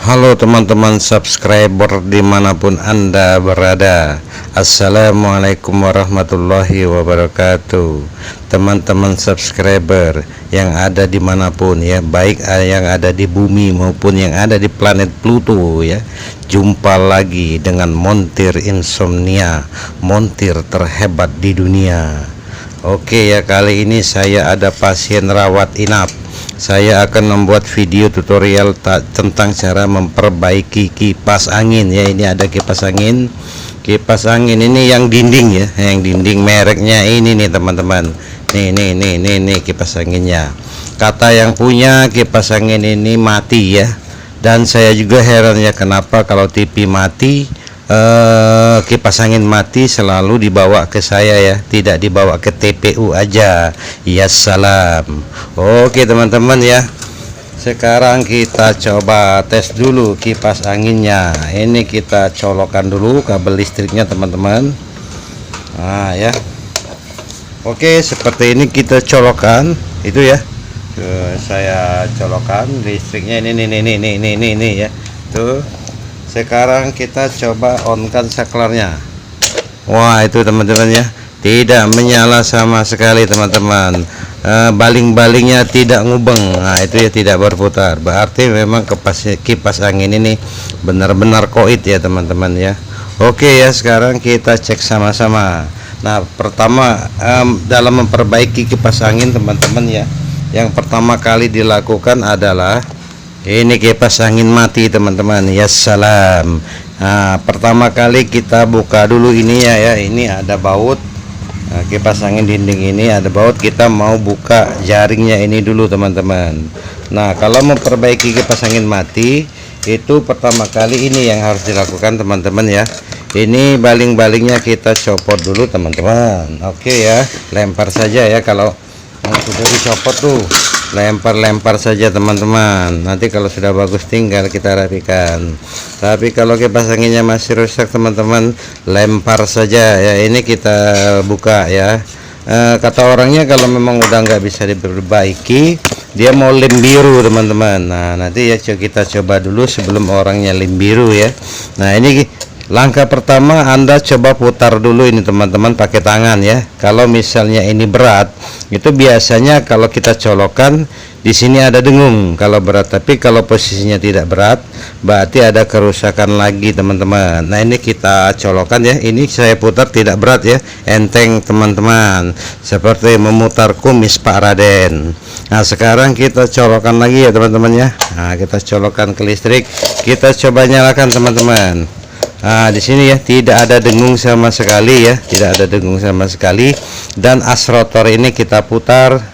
Halo teman-teman subscriber dimanapun Anda berada. Assalamualaikum warahmatullahi wabarakatuh. Teman-teman subscriber yang ada dimanapun ya, baik yang ada di bumi maupun yang ada di planet Pluto ya. Jumpa lagi dengan montir insomnia, montir terhebat di dunia. Oke ya, kali ini saya ada pasien rawat inap. Saya akan membuat video tutorial tentang cara memperbaiki kipas angin ya. Ini ada kipas angin. Kipas angin ini yang dinding ya, yang dinding mereknya ini nih teman-teman. Nih kipas anginnya. Kata yang punya kipas angin ini mati ya. Dan saya juga heran ya, kenapa kalau TV mati, kipas angin mati selalu dibawa ke saya ya, tidak dibawa ke TPU aja. Ya salam. Oke teman-teman ya, sekarang kita coba tes dulu kipas anginnya. Ini kita colokan dulu kabel listriknya teman-teman. Nah ya, oke, seperti ini kita colokan itu ya. Saya colokan listriknya ini ya tuh. Sekarang kita coba onkan saklarnya. Wah, itu teman-teman ya, tidak menyala sama sekali teman-teman. Baling-balingnya tidak ngubeng. Nah itu ya, tidak berputar. Berarti memang kipas angin ini benar-benar koit ya teman-teman ya. Oke ya, sekarang kita cek sama-sama. Nah pertama, dalam memperbaiki kipas angin teman-teman ya, yang pertama kali dilakukan adalah ini kipas angin mati teman-teman. Ya salam. Nah pertama kali kita buka dulu ini ya, ini ada baut. Nah, kipas angin dinding ini ada baut, kita mau buka jaringnya ini dulu teman-teman. Nah kalau memperbaiki kipas angin mati itu pertama kali ini yang harus dilakukan teman-teman ya. Ini baling-balingnya kita copot dulu teman-teman. Oke ya, lempar saja ya, kalau sudah dicopot tuh lempar saja teman-teman. Nanti kalau sudah bagus tinggal kita rapikan. Tapi kalau kipas anginnya masih rusak teman-teman, lempar saja ya. Ini kita buka ya. Kata orangnya kalau memang udah nggak bisa diperbaiki, dia mau lem biru teman-teman. Nah nanti ya kita coba dulu sebelum orangnya lem biru ya. Nah ini langkah pertama, Anda coba putar dulu ini teman-teman pakai tangan ya. Kalau misalnya ini berat, itu biasanya kalau kita colokan di sini ada dengung kalau berat. Tapi kalau posisinya tidak berat, berarti ada kerusakan lagi teman-teman. Nah ini kita colokan ya. Ini saya putar tidak berat ya, enteng teman-teman, seperti memutar kumis Pak Raden. Nah sekarang kita colokan lagi ya teman-teman ya. Nah kita colokan ke listrik, kita coba nyalakan teman-teman. Nah di sini ya tidak ada dengung sama sekali ya, tidak ada dengung sama sekali. Dan as rotor ini kita putar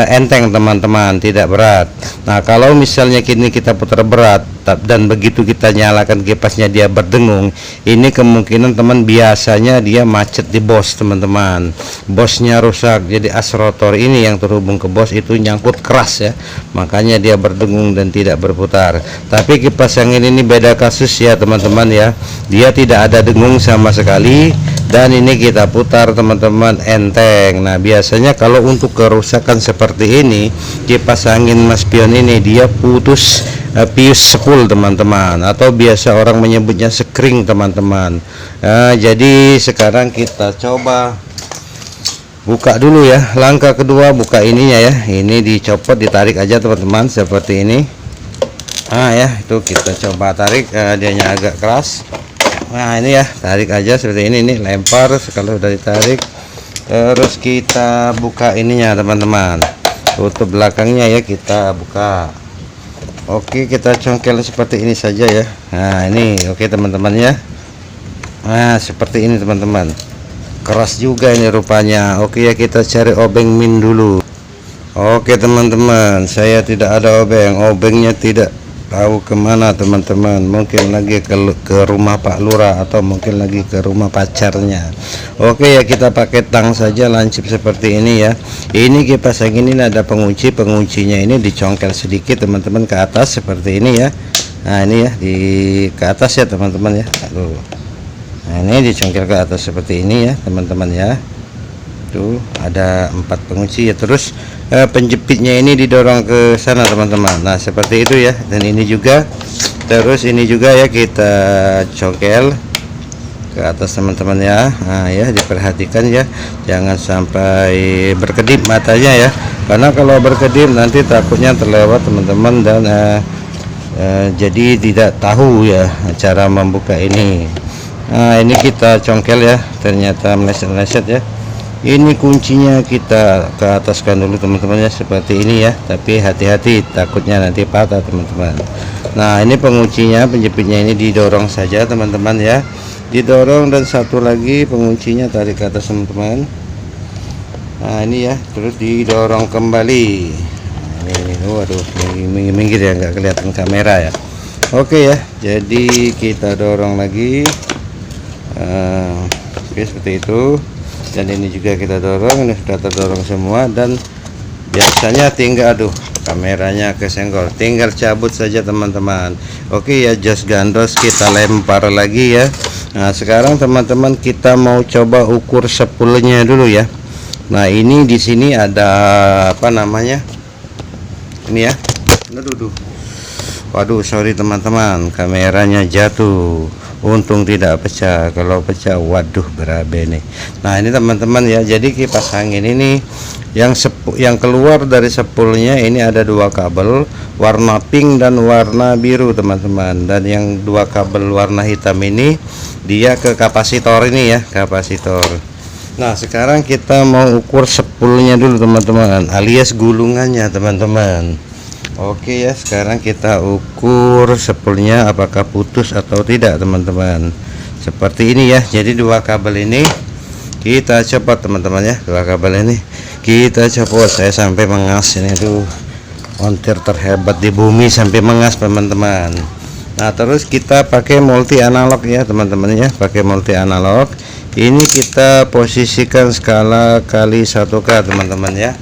enteng teman-teman, tidak berat. Nah kalau misalnya kini kita putar berat dan begitu kita nyalakan kipasnya dia berdengung, ini kemungkinan teman biasanya dia macet di bos teman-teman, bosnya rusak. Jadi as rotor ini yang terhubung ke bos itu nyangkut keras ya, makanya dia berdengung dan tidak berputar. Tapi kipas angin ini beda kasus ya teman-teman ya, dia tidak ada dengung sama sekali. Dan ini kita putar teman-teman, enteng. Nah biasanya kalau untuk kerusakan seperti ini, kipas angin Mas Pion ini dia putus pius sepul teman-teman, atau biasa orang menyebutnya sekring teman-teman. Jadi sekarang kita coba buka dulu ya. Langkah kedua, buka ininya ya, ini dicopot, ditarik aja teman-teman seperti ini. Nah ya, itu kita coba tarik, dianya agak keras. Nah ini ya, tarik aja seperti ini, lempar. Kalau sudah ditarik, terus kita buka ininya teman-teman, tutup belakangnya ya, kita buka. Oke, kita congkel seperti ini saja ya. Nah ini oke teman-teman ya. Nah seperti ini teman-teman, keras juga ini rupanya. Oke ya, kita cari obeng min dulu. Oke teman-teman, saya tidak ada obengnya tidak tahu kemana teman-teman. Mungkin lagi ke rumah Pak Lurah, atau mungkin lagi ke rumah pacarnya. Oke ya, kita pakai tang saja, lancip seperti ini ya. Ini kipas angin ini ada penguncinya ini dicongkel sedikit teman-teman ke atas seperti ini ya. Nah ini ya, ke atas ya teman-teman ya. Aduh. Nah ini dicongkel ke atas seperti ini ya teman-teman ya. Tuh ada 4 pengunci ya. Terus penjepitnya ini didorong ke sana teman-teman. Nah seperti itu ya. Dan ini juga Terus ini juga ya kita congkel ke atas teman-teman ya. Nah ya, diperhatikan ya, jangan sampai berkedip matanya ya, karena kalau berkedip nanti takutnya terlewat teman-teman, dan jadi tidak tahu ya cara membuka ini. Nah ini kita congkel ya, ternyata meleset-meleset ya. Ini kuncinya kita ke ataskan dulu teman-teman ya, seperti ini ya, tapi hati-hati takutnya nanti patah teman-teman. Nah ini penguncinya, penjepitnya ini didorong saja teman-teman ya, didorong, dan satu lagi penguncinya tarik ke atas teman-teman. Nah ini ya, terus didorong kembali. Ini waduh, minggir ya, nggak kelihatan kamera ya. Oke ya, jadi kita dorong lagi. Oke seperti itu, dan ini juga kita dorong. Ini sudah terdorong semua, dan biasanya tinggal, aduh kameranya kesenggol, tinggal cabut saja teman-teman. Oke ya, jos gandos kita lempar lagi ya. Nah sekarang teman-teman kita mau coba ukur sepulnya dulu ya. Nah ini di sini ada apa namanya ini ya. Waduh sorry teman-teman, kameranya jatuh. Untung tidak pecah, kalau pecah waduh berabe nih. Nah ini teman-teman ya, jadi kipas angin ini yang keluar dari sepulnya ini ada dua kabel warna pink dan warna biru teman-teman, dan yang dua kabel warna hitam ini dia ke kapasitor ini ya, kapasitor. Nah sekarang kita mau ukur sepulnya dulu teman-teman, alias gulungannya teman-teman. Oke ya, sekarang kita ukur sepulnya apakah putus atau tidak teman-teman. Seperti ini ya, jadi dua kabel ini kita copot teman-teman ya, dua kabel ini kita copot. Saya sampai mengas ini tuh, montir terhebat di bumi sampai mengas teman-teman. Nah terus kita pakai multi analog ya teman-teman ya, pakai multi analog. Ini kita posisikan skala kali 1K teman-teman ya.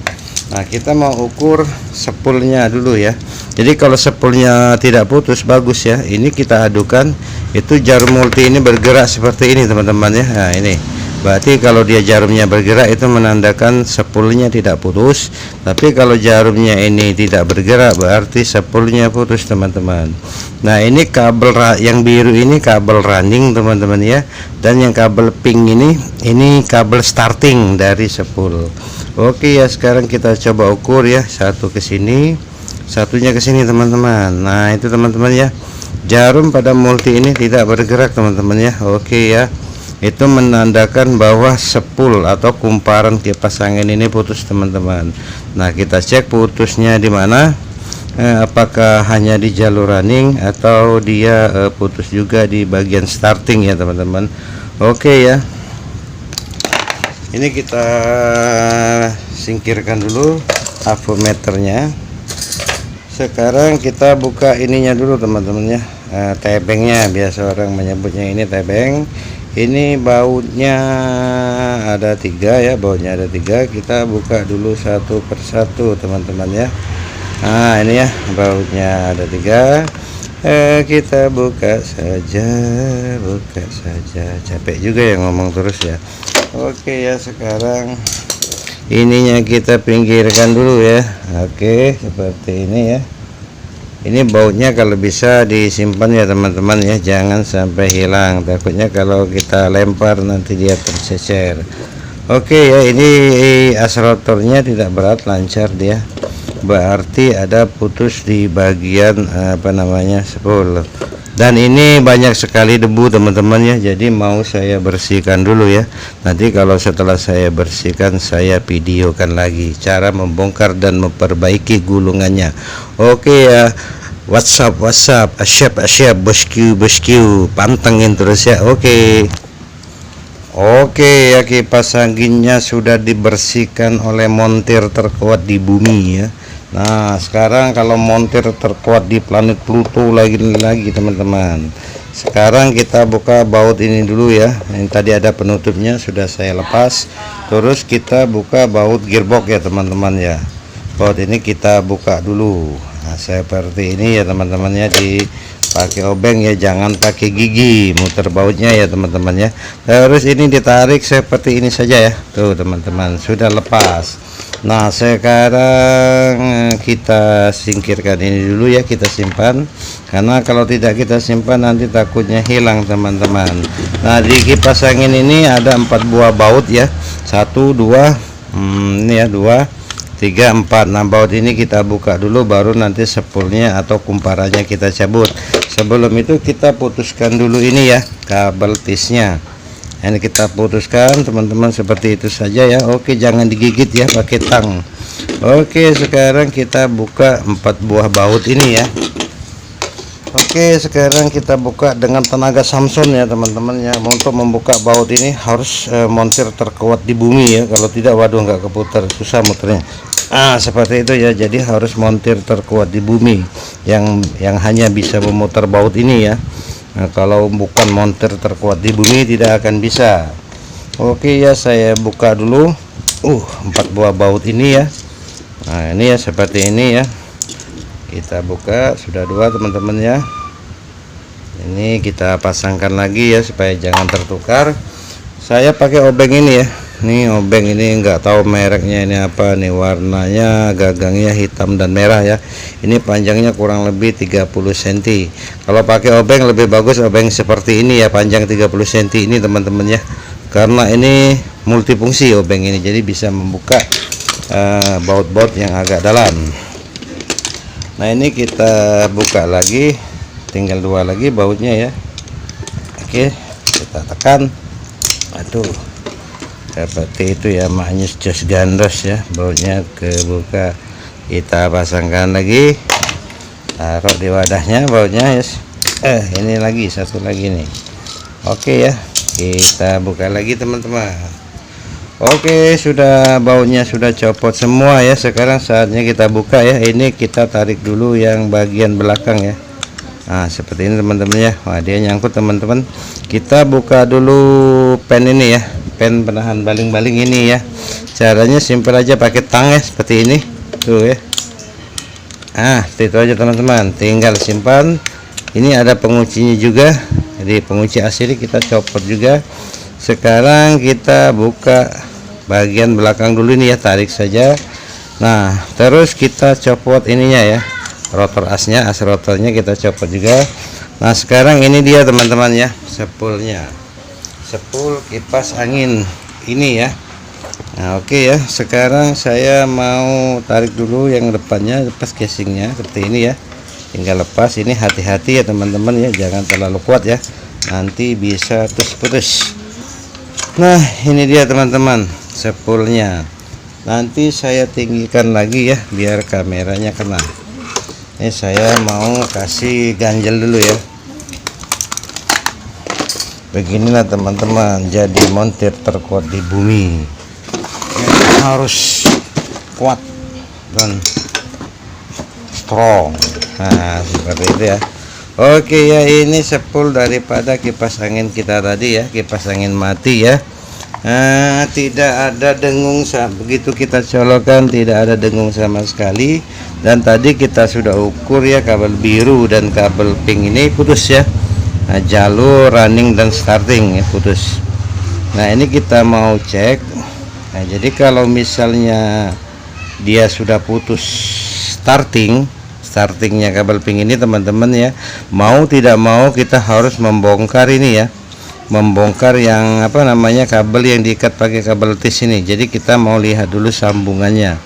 Nah kita mau ukur sepulnya dulu ya. Jadi kalau sepulnya tidak putus bagus ya, ini kita adukan, itu jarum multi ini bergerak seperti ini teman-teman ya. Nah ini berarti kalau dia jarumnya bergerak itu menandakan sepulnya tidak putus. Tapi kalau jarumnya ini tidak bergerak berarti sepulnya putus teman-teman. Nah ini kabel yang biru ini kabel running teman-teman ya, dan yang kabel pink ini kabel starting dari sepul. Oke ya, sekarang kita coba ukur ya, satu ke sini, satunya ke sini teman-teman. Nah itu teman-teman ya, jarum pada multi ini tidak bergerak teman-teman ya. Oke ya, itu menandakan bahwa sepul atau kumparan kipas angin ini putus teman-teman. Nah kita cek putusnya di mana, apakah hanya di jalur running atau dia putus juga di bagian starting ya teman-teman. Oke ya, ini kita singkirkan dulu avometernya. Sekarang kita buka ininya dulu teman-teman ya, tebengnya, biasa orang menyebutnya ini tebeng. Ini bautnya ada 3 ya, bautnya ada 3. Kita buka dulu satu persatu teman-teman ya. Nah ini ya, bautnya ada 3. Kita buka saja, capek juga ya ngomong terus ya. Oke ya, sekarang ininya kita pinggirkan dulu ya. Oke seperti ini ya. Ini bautnya kalau bisa disimpan ya teman-teman ya, jangan sampai hilang, takutnya kalau kita lempar nanti dia tercecer. Oke ya, ini asrotornya tidak berat, lancar dia, berarti ada putus di bagian apa namanya sepul. Dan ini banyak sekali debu teman-teman ya, jadi mau saya bersihkan dulu ya. Nanti kalau setelah saya bersihkan saya videokan lagi cara membongkar dan memperbaiki gulungannya. Oke ya, WhatsApp asyap bosku pantengin terus ya. Oke ya, kipas anginnya sudah dibersihkan oleh montir terkuat di bumi ya. Nah sekarang kalau montir terkuat di planet Pluto lagi teman-teman. Sekarang kita buka baut ini dulu ya. Ini tadi ada penutupnya sudah saya lepas. Terus kita buka baut gearbox ya teman-teman ya. Baut ini kita buka dulu. Nah seperti ini ya teman-teman ya, dipakai obeng ya, jangan pakai gigi muter bautnya ya teman-teman ya. Terus ini ditarik seperti ini saja ya. Tuh teman-teman sudah lepas. Nah, sekarang kita singkirkan ini dulu ya, kita simpan, karena kalau tidak kita simpan nanti takutnya hilang teman-teman. Nah, di kipas angin ini ada 4 buah baut ya, 1 2 ini ya, 2 3 4. Nah, baut ini kita buka dulu, baru nanti spoolnya atau kumparannya kita cabut. Sebelum itu kita putuskan dulu ini ya, kabel tisnya. Ini kita putuskan teman-teman, seperti itu saja ya. Oke, jangan digigit ya, pakai tang. Oke, sekarang kita buka 4 buah baut ini ya. Oke, sekarang kita buka dengan tenaga Samson ya teman-teman ya. Untuk membuka baut ini harus montir terkuat di bumi ya, kalau tidak waduh nggak keputar, susah muternya. Seperti itu ya, jadi harus montir terkuat di bumi yang hanya bisa memutar baut ini ya. Nah, kalau bukan montir terkuat di bumi tidak akan bisa. Oke ya, saya buka dulu 4 buah baut ini ya. Nah, ini ya, seperti ini ya. Kita buka, sudah 2 teman-teman ya. Ini kita pasangkan lagi ya, supaya jangan tertukar. Saya pakai obeng ini ya. Nih obeng ini enggak tahu mereknya ini apa nih, warnanya gagangnya hitam dan merah ya. Ini panjangnya kurang lebih 30 cm. Kalau pakai obeng lebih bagus obeng seperti ini ya, panjang 30 cm ini teman-teman ya, karena ini multifungsi obeng ini, jadi bisa membuka baut-baut yang agak dalam. Nah, ini kita buka lagi, tinggal 2 lagi bautnya ya. Oke, kita tekan. Aduh, seperti itu ya, maknyus jos gandos ya, bautnya kebuka. Kita pasangkan lagi, taruh di wadahnya bautnya ya. Ini lagi, satu lagi nih. Oke ya, kita buka lagi teman-teman. Oke, sudah, bautnya sudah copot semua ya. Sekarang saatnya kita buka ya. Ini kita tarik dulu yang bagian belakang ya. Nah, seperti ini teman-teman ya. Wah, dia nyangkut teman-teman. Kita buka dulu pen ini ya, pen penahan baling-baling ini ya. Caranya simpel aja, pakai tang ya, seperti ini tuh ya. Itu aja teman-teman, tinggal simpan. Ini ada penguncinya juga, jadi pengunci asli kita copot juga. Sekarang kita buka bagian belakang dulu ini ya, tarik saja. Nah, terus kita copot ininya ya, rotor asnya, as rotornya kita copot juga. Nah, sekarang ini dia teman-teman ya, spoolnya, spool kipas angin ini ya. Nah, oke ya, sekarang saya mau tarik dulu yang depannya, lepas casingnya seperti ini ya, tinggal lepas. Ini hati-hati ya teman-teman ya, jangan terlalu kuat ya, nanti bisa putus. Nah, ini dia teman-teman spoolnya. Nanti saya tinggikan lagi ya, biar kameranya kena. Ini saya mau kasih ganjel dulu ya. Beginilah teman-teman, jadi montir terkuat di bumi. Harus kuat dan strong. Nah, seperti itu ya. Oke ya, ini spool daripada kipas angin kita tadi ya, kipas angin mati ya. Tidak ada dengung, begitu kita colokkan tidak ada dengung sama sekali. Dan tadi kita sudah ukur ya, kabel biru dan kabel pink ini putus ya. Nah, jalur running dan starting ya putus. Nah, ini kita mau cek. Nah, jadi kalau misalnya dia sudah putus startingnya kabel pink ini teman-teman ya, mau tidak mau kita harus membongkar ini ya, membongkar yang apa namanya, kabel yang diikat pakai kabel tis ini. Jadi kita mau lihat dulu sambungannya,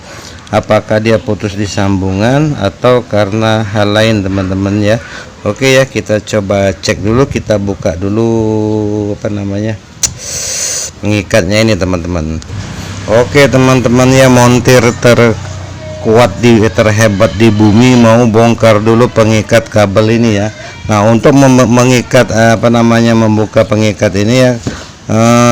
apakah dia putus di sambungan atau karena hal lain teman-teman ya. Oke ya, kita coba cek dulu, kita buka dulu apa namanya, pengikatnya ini teman-teman. Oke teman-teman ya, montir terkuat terhebat di bumi mau bongkar dulu pengikat kabel ini ya. Nah, untuk mengikat apa namanya, membuka pengikat ini ya,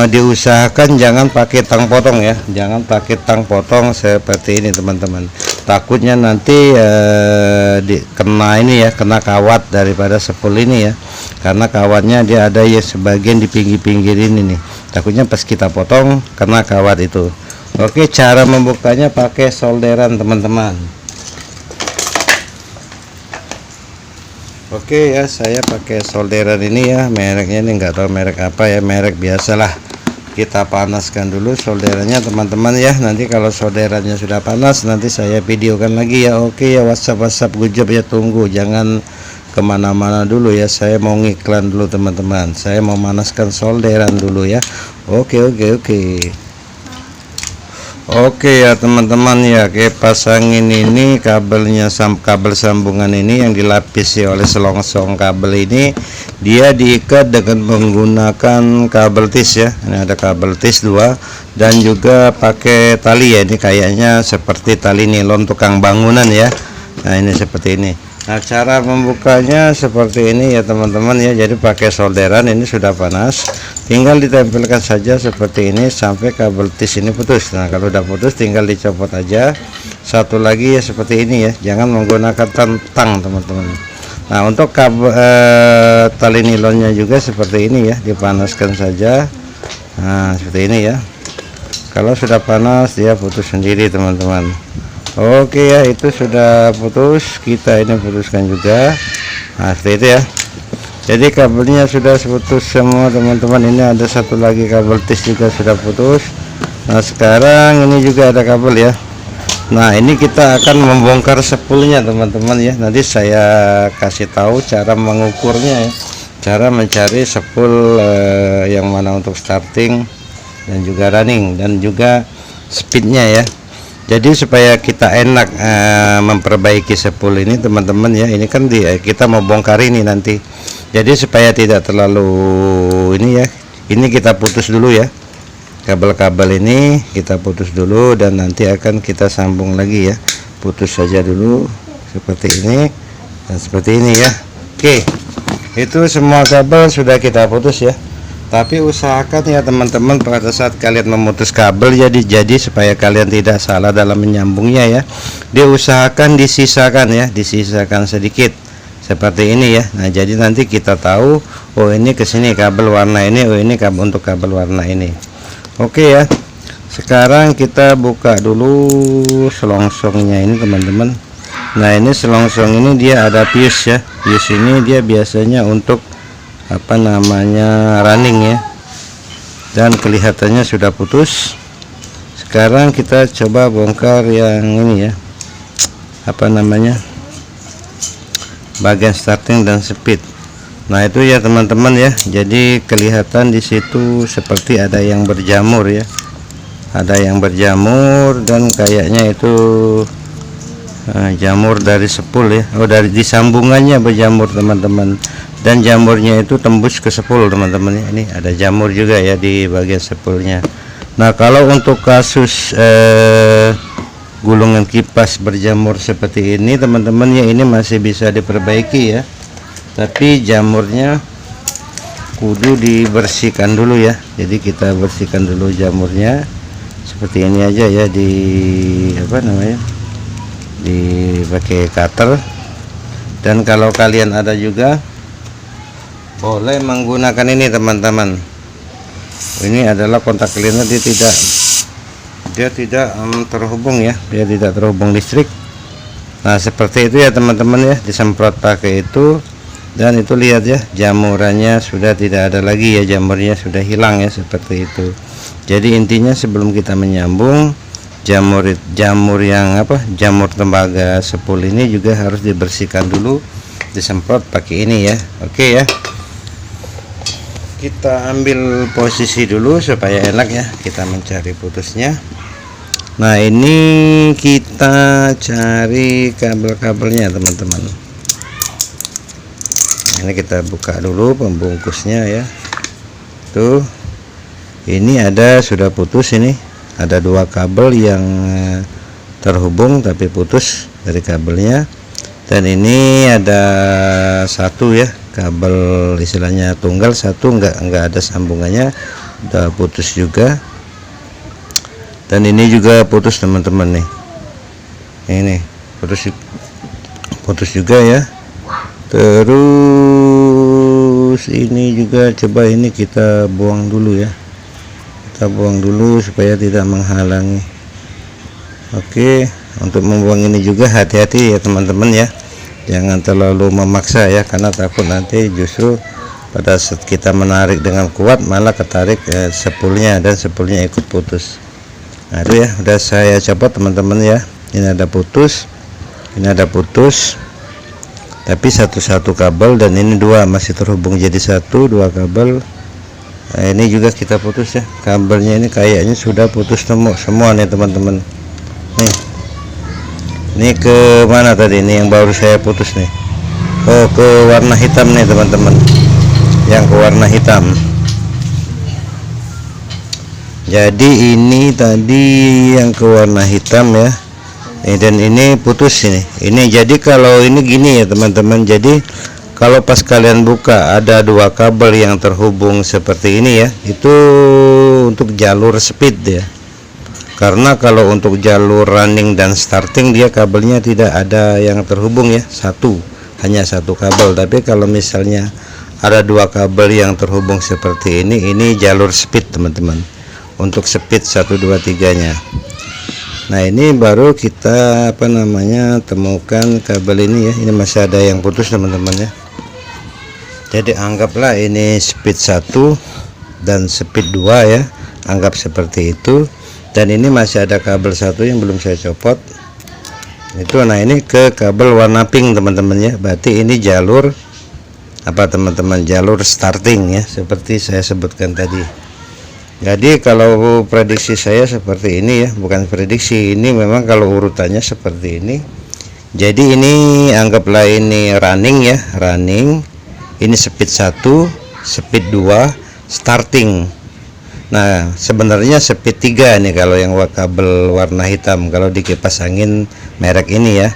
diusahakan jangan pakai tang potong ya, jangan pakai tang potong seperti ini teman-teman. Takutnya nanti kena ini ya, kena kawat daripada spool ini ya, karena kawatnya dia ada ya sebagian di pinggir-pinggir ini nih, takutnya pas kita potong kena kawat itu. Oke, cara membukanya pakai solderan teman-teman. Oke ya, saya pakai solderan ini ya, mereknya ini enggak tahu merek apa ya, merek biasalah, kita panaskan dulu solderannya teman-teman ya. Nanti kalau solderannya sudah panas nanti saya videokan lagi ya. Oke ya, WhatsApp grup ya, tunggu, jangan kemana-mana dulu ya, saya mau ngiklan dulu teman-teman, saya mau manaskan solderan dulu ya. Oke ya teman-teman ya, pasangin ini kabelnya, kabel sambungan ini yang dilapisi oleh selongsong kabel ini, dia diikat dengan menggunakan kabel tis ya. Ini ada kabel tis 2 dan juga pakai tali ya, ini kayaknya seperti tali nilon tukang bangunan ya. Nah ini seperti ini. Nah cara membukanya seperti ini ya teman-teman ya. Jadi pakai solderan, ini sudah panas, tinggal ditempelkan saja seperti ini sampai kabel tis ini putus. Nah kalau udah putus tinggal dicopot aja. Satu lagi ya seperti ini ya, jangan menggunakan tang teman-teman. Nah untuk kabel tali nilonnya juga seperti ini ya, dipanaskan saja. Nah seperti ini ya, kalau sudah panas dia putus sendiri teman-teman. Oke ya, itu sudah putus, kita ini putuskan juga. Nah seperti itu ya, jadi kabelnya sudah putus semua teman-teman. Ini ada satu lagi kabel tis juga sudah putus. Nah sekarang ini juga ada kabel ya. Nah ini kita akan membongkar spoolnya teman-teman ya. Nanti saya kasih tahu cara mengukurnya ya, cara mencari spool yang mana untuk starting dan juga running dan juga speednya ya. Jadi supaya kita enak memperbaiki spool ini teman-teman ya, ini kan kita mau bongkar ini nanti. Jadi supaya tidak terlalu ini ya, ini kita putus dulu ya, kabel-kabel ini kita putus dulu dan nanti akan kita sambung lagi ya. Putus saja dulu seperti ini dan seperti ini ya. Oke, itu semua kabel sudah kita putus ya. Tapi usahakan ya teman-teman pada saat kalian memutus kabel jadi supaya kalian tidak salah dalam menyambungnya ya, diusahakan disisakan sedikit seperti ini ya. Nah jadi nanti kita tahu, oh ini ke sini kabel warna ini, oh ini kabel untuk kabel warna ini. Oke ya, sekarang kita buka dulu selongsongnya ini teman-teman. Nah ini selongsong ini dia ada fuse ya, fuse ini dia biasanya untuk apa namanya running ya, dan kelihatannya sudah putus. Sekarang kita coba bongkar yang ini ya, apa namanya, bagian starting dan speed. Nah itu ya teman-teman ya, jadi kelihatan di situ seperti ada yang berjamur ya, ada yang berjamur dan kayaknya itu jamur dari spool ya. Oh dari disambungannya berjamur teman-teman, dan jamurnya itu tembus ke spool teman-teman ya. Ini ada jamur juga ya di bagian spoolnya. Nah kalau untuk kasus gulungan kipas berjamur seperti ini teman-teman ya, ini masih bisa diperbaiki ya, tapi jamurnya kudu dibersihkan dulu ya. Jadi kita bersihkan dulu jamurnya seperti ini aja ya, di apa namanya, dipakai cutter. Dan kalau kalian ada juga boleh menggunakan ini teman-teman, ini adalah kontak cleaner, dia tidak terhubung ya, dia tidak terhubung listrik. Nah seperti itu ya teman-teman ya, disemprot pakai itu, dan itu lihat ya, jamurannya sudah tidak ada lagi ya, jamurnya sudah hilang ya, seperti itu. Jadi intinya sebelum kita menyambung jamur yang apa, jamur tembaga spool ini juga harus dibersihkan dulu, disemprot pakai ini ya. Oke ya, kita ambil posisi dulu supaya enak ya kita mencari putusnya. Nah ini kita cari kabel-kabelnya teman-teman. Ini kita buka dulu pembungkusnya ya. Tuh ini ada, sudah putus, ini ada 2 kabel yang terhubung tapi putus dari kabelnya, dan ini ada 1 ya kabel istilahnya tunggal, 1 enggak ada sambungannya, udah putus juga. Dan ini juga putus teman-teman nih, ini putus juga ya. Terus ini juga, coba ini kita buang dulu ya, kita buang dulu supaya tidak menghalangi. Oke, untuk membuang ini juga hati-hati ya teman-teman ya, jangan terlalu memaksa ya, karena takut nanti justru pada saat kita menarik dengan kuat malah ketarik spoolnya dan spoolnya ikut putus. Nah itu ya udah saya copot teman-teman ya. Ini ada putus, ini ada putus, tapi satu kabel, dan ini dua masih terhubung jadi satu, dua kabel. Nah, ini juga kita putus ya, kabelnya ini kayaknya sudah putus semua nih teman-teman. Nih, ini ke mana tadi? Ini yang baru saya putus nih. Oh, ke warna hitam nih teman-teman, yang ke warna hitam. Jadi ini tadi yang ke warna hitam ya. Dan ini putus ini jadi kalau ini gini ya teman-teman. Jadi kalau pas kalian buka ada dua kabel yang terhubung seperti ini ya, itu untuk jalur speed ya. Karena kalau untuk jalur running dan starting dia kabelnya tidak ada yang terhubung ya, hanya satu kabel. Tapi kalau misalnya ada dua kabel yang terhubung seperti ini jalur speed teman-teman, untuk speed 1 2 3 nya. Nah ini baru kita temukan kabel ini ya. Ini masih ada yang putus teman-teman ya. Jadi anggaplah ini speed 1 dan speed 2 ya, anggap seperti itu. Dan ini masih ada kabel satu yang belum saya copot itu. Nah ini ke kabel warna pink teman-teman ya. Berarti ini jalur apa teman-teman, jalur starting ya, seperti saya sebutkan tadi. Jadi kalau prediksi saya seperti ini ya, bukan prediksi, ini memang kalau urutannya seperti ini. Jadi ini anggaplah ini running ya, running. Ini speed 1, speed 2, starting. Nah sebenarnya speed 3 nih kalau yang kabel warna hitam, kalau di kipas angin merek ini ya.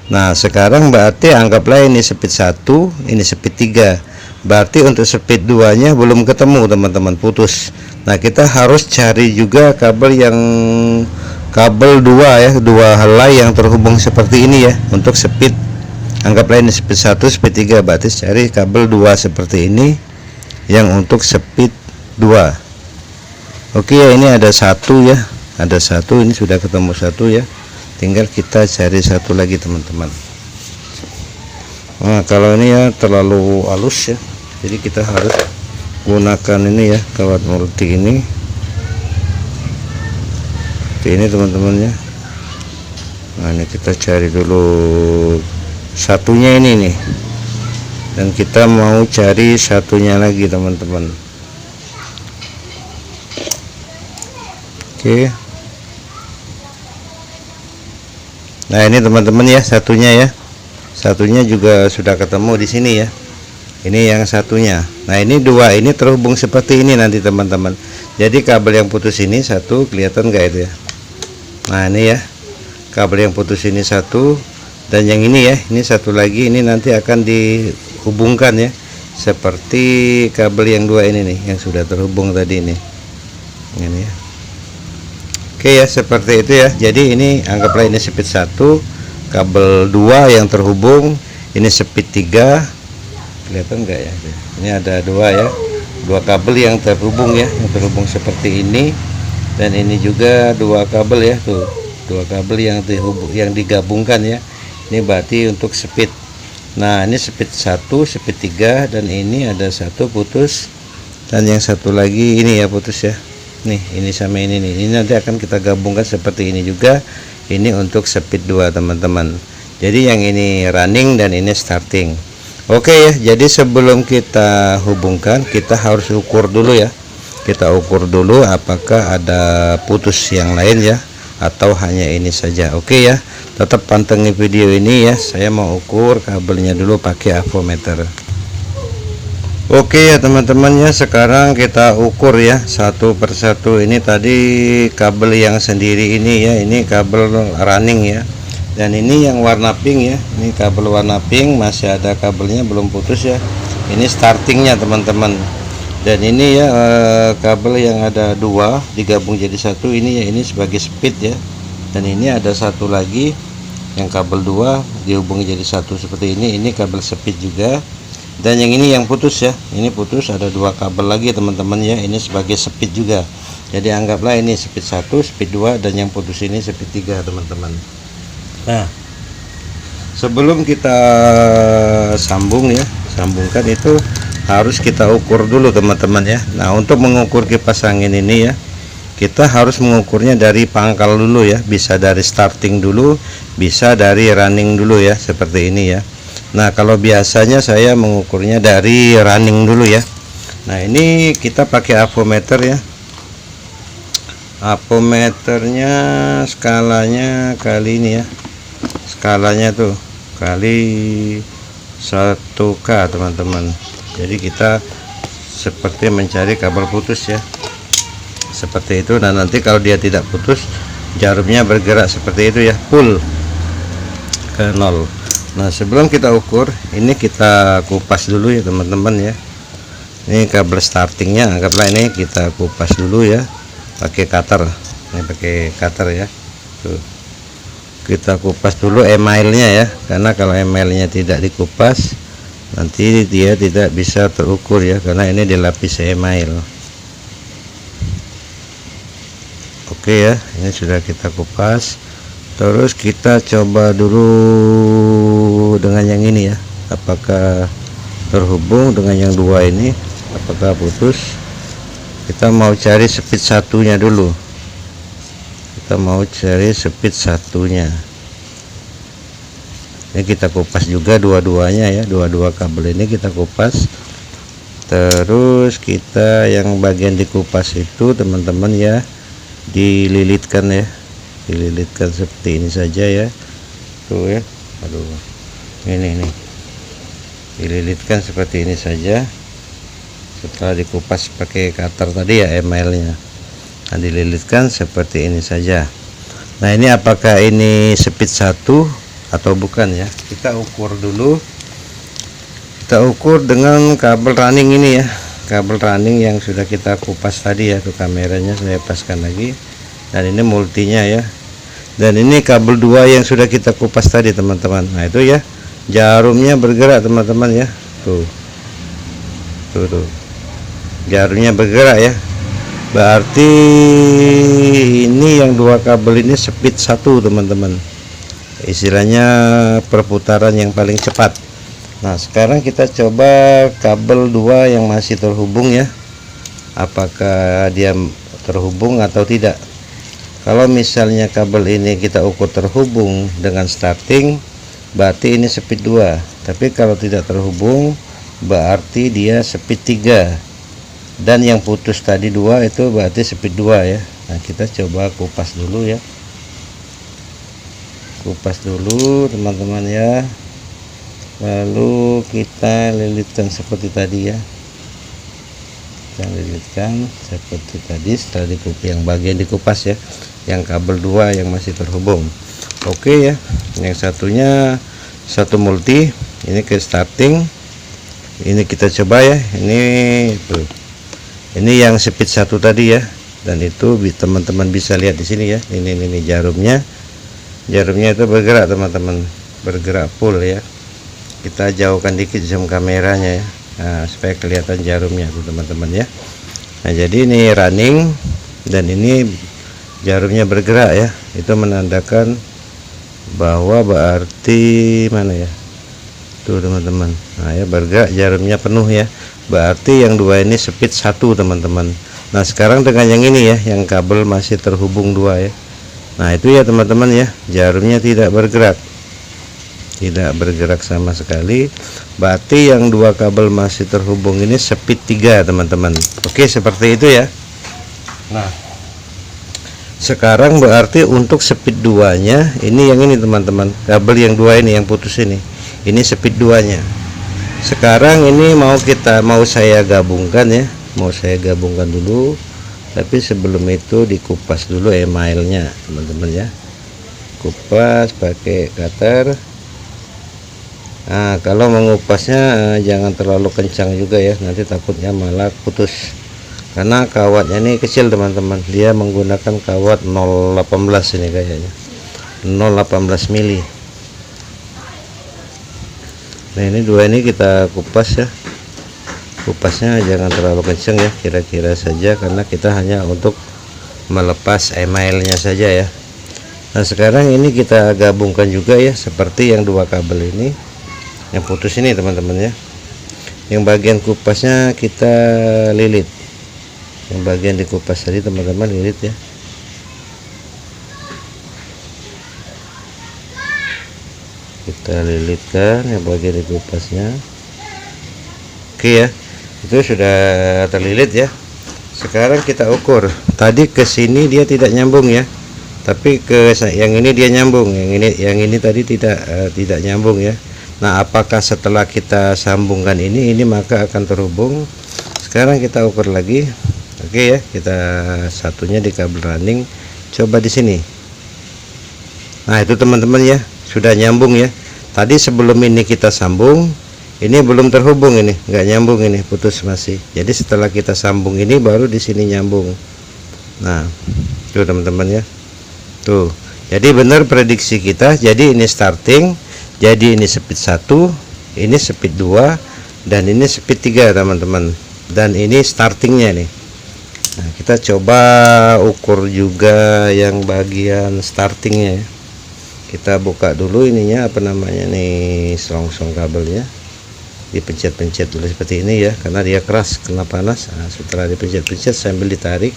Nah sekarang berarti anggaplah ini speed 1, ini speed 3. Berarti untuk speed 2 nya belum ketemu teman-teman, putus. Nah kita harus cari juga kabel 2 ya, 2 helai yang terhubung seperti ini ya, untuk speed. Anggaplah ini speed 1, speed 3, berarti cari kabel 2 seperti ini yang untuk speed 2. Oke ya, ini ada satu ya, ada satu, ini sudah ketemu satu ya, tinggal kita cari satu lagi teman-teman. Nah kalau ini ya terlalu halus ya, jadi kita harus gunakan ini ya, kawat multi ini teman-teman ya. Nah ini kita cari dulu satunya ini nih, dan kita mau cari satunya lagi teman-teman. Oke, nah ini teman-teman ya, satunya juga sudah ketemu di sini ya. Ini yang satunya. Nah ini dua, ini terhubung seperti ini nanti teman-teman. Jadi kabel yang putus ini satu, kelihatan nggak itu ya? Nah ini ya, kabel yang putus ini satu, dan yang ini ya, ini satu lagi, ini nanti akan dihubungkan ya, seperti kabel yang dua ini nih, yang sudah terhubung tadi ini ya. Oke ya, seperti itu ya. Jadi ini anggaplah ini speed 1, kabel 2 yang terhubung, ini speed 3. Kelihatan enggak ya? Ini ada dua ya, dua kabel yang terhubung ya, yang terhubung seperti ini. Dan ini juga dua kabel ya, tuh dua kabel yang digabungkan ya. Ini berarti untuk speed. Nah ini speed 1, speed 3, dan ini ada satu putus, dan yang satu lagi ini ya putus ya. Nih ini sama ini nih, ini nanti akan kita gabungkan seperti ini juga. Ini untuk speed 2 teman-teman. Jadi yang ini running dan ini starting. Oke ya, jadi sebelum kita hubungkan kita harus ukur dulu ya. Kita ukur dulu apakah ada putus yang lain ya, atau hanya ini saja. Oke ya, tetap pantengin video ini ya. Saya mau ukur kabelnya dulu pakai avometer. Oke ya teman-teman ya, sekarang kita ukur ya satu persatu. Ini tadi kabel yang sendiri ini ya, ini kabel running ya. Dan ini yang warna pink ya, ini kabel warna pink, masih ada kabelnya belum putus ya. Ini startingnya teman-teman. Dan ini ya kabel yang ada dua digabung jadi satu ini ya, ini sebagai speed ya. Dan ini ada satu lagi yang kabel dua dihubungi jadi satu seperti ini kabel speed juga. Dan yang ini yang putus ya, ini putus, ada dua kabel lagi teman-teman ya, ini sebagai speed juga. Jadi anggaplah ini speed 1, speed 2, dan yang putus ini speed 3 teman-teman. Nah sebelum kita sambungkan itu harus kita ukur dulu teman-teman ya. Nah, untuk mengukur kipas angin ini ya, kita harus mengukurnya dari pangkal dulu ya, bisa dari starting dulu, bisa dari running dulu ya, seperti ini ya. Nah, kalau biasanya saya mengukurnya dari running dulu ya. Nah, ini kita pakai avometer ya. Avometernya skalanya kali ini ya, skalanya tuh kali 1K teman-teman. Jadi kita seperti mencari kabel putus ya, seperti itu. Nah, nanti kalau dia tidak putus, jarumnya bergerak seperti itu ya, full ke 0. Nah, sebelum kita ukur, ini kita kupas dulu ya teman-teman ya. Ini kabel startingnya, anggaplah ini kita kupas dulu ya, pakai cutter. Ini pakai cutter ya. Tuh, kita kupas dulu emailnya ya, karena kalau emailnya tidak dikupas, nanti dia tidak bisa terukur ya, karena ini dilapis email. Oke ya, ini sudah kita kupas. Terus kita coba dulu dengan yang ini ya, apakah terhubung dengan yang dua ini, apakah putus. Kita mau cari speed satunya dulu, kita mau cari speed satunya. Ini kita kupas juga dua-duanya ya, dua-dua kabel ini kita kupas. Terus kita yang bagian dikupas itu teman-teman ya, dililitkan ya, dililitkan seperti ini saja ya. Tuh ya, aduh, ini dililitkan seperti ini saja. Setelah dikupas pakai cutter tadi ya emailnya, nah, dililitkan seperti ini saja. Nah, ini apakah ini speed 1 atau bukan ya, kita ukur dulu. Kita ukur dengan kabel running ini ya, kabel running yang sudah kita kupas tadi ya. Tuh kameranya saya paskan lagi, dan ini multinya ya, dan ini kabel 2 yang sudah kita kupas tadi teman-teman. Nah, itu ya, jarumnya bergerak teman-teman ya. Tuh jarumnya bergerak ya, berarti ini yang dua kabel ini speed 1 teman-teman, istilahnya perputaran yang paling cepat. Nah, sekarang kita coba kabel 2 yang masih terhubung ya, apakah dia terhubung atau tidak. Kalau misalnya kabel ini kita ukur terhubung dengan starting, berarti ini speed 2. Tapi kalau tidak terhubung, berarti dia speed 3. Dan yang putus tadi 2 itu berarti speed 2 ya. Nah, kita coba kupas dulu ya, kupas dulu teman-teman ya, lalu kita lilitkan seperti tadi ya, kita lilitkan seperti tadi. Setelah dikupas yang bagian dikupas ya, yang kabel 2 yang masih terhubung. Oke ya, yang satunya satu multi, ini ke starting. Ini kita coba ya, ini tuh, ini yang speed 1 tadi ya, dan itu teman-teman bisa lihat di sini ya. Ini jarumnya itu bergerak teman-teman, bergerak full ya. Kita jauhkan dikit zoom kameranya ya, nah, supaya kelihatan jarumnya tuh teman-teman ya. Nah, jadi ini running dan ini jarumnya bergerak ya, itu menandakan bahwa berarti mana ya, tuh teman-teman. Nah ya, bergerak, jarumnya penuh ya, berarti yang dua ini speed 1 teman-teman. Nah, sekarang dengan yang ini ya, yang kabel masih terhubung 2 ya. Nah, itu ya teman-teman ya, jarumnya tidak bergerak, tidak bergerak sama sekali. Berarti yang dua kabel masih terhubung ini speed 3 teman-teman. Oke, seperti itu ya. Nah, sekarang berarti untuk speed 2 nya ini yang ini teman-teman, kabel yang 2 ini yang putus ini speed 2 nya. Sekarang ini mau saya gabungkan ya, mau saya gabungkan dulu. Tapi sebelum itu dikupas dulu emailnya teman-teman ya, kupas pakai cutter. Nah, kalau mengupasnya jangan terlalu kencang juga ya, nanti takutnya malah putus, karena kawatnya ini kecil teman-teman, dia menggunakan kawat 018 ini kayaknya 018 mili. Nah, ini dua ini kita kupas ya, kupasnya jangan terlalu kencang ya, kira-kira saja, karena kita hanya untuk melepas emailnya saja ya. Nah, sekarang ini kita gabungkan juga ya, seperti yang dua kabel ini yang putus ini teman-teman ya. yang bagian kupasnya kita lilit, yang bagian di kupas tadi teman-teman lilit ya. Kita lilitkan yang bagian di kupasnya. Oke ya, itu sudah terlilit ya. Sekarang kita ukur. Tadi ke sini dia tidak nyambung ya, tapi ke yang ini dia nyambung. Yang ini tadi tidak nyambung ya. Nah, apakah setelah kita sambungkan ini maka akan terhubung? Sekarang kita ukur lagi. Oke ya, kita satunya di kabel running. Coba di sini. Nah, itu teman-teman ya, sudah nyambung ya. Tadi sebelum ini kita sambung, ini belum terhubung, ini nggak nyambung, ini putus masih. Jadi setelah kita sambung ini baru di sini nyambung. Nah, tuh teman-teman ya, tuh. Jadi benar prediksi kita. Jadi ini starting, jadi ini speed 1, ini speed 2, dan ini speed 3 teman-teman. Dan ini startingnya nih. Nah, kita coba ukur juga yang bagian startingnya ya. Kita buka dulu ininya, apa namanya nih, selongsong kabelnya, dipencet-pencet dulu seperti ini ya, karena dia keras kena panas. Nah, setelah dipencet-pencet sambil ditarik,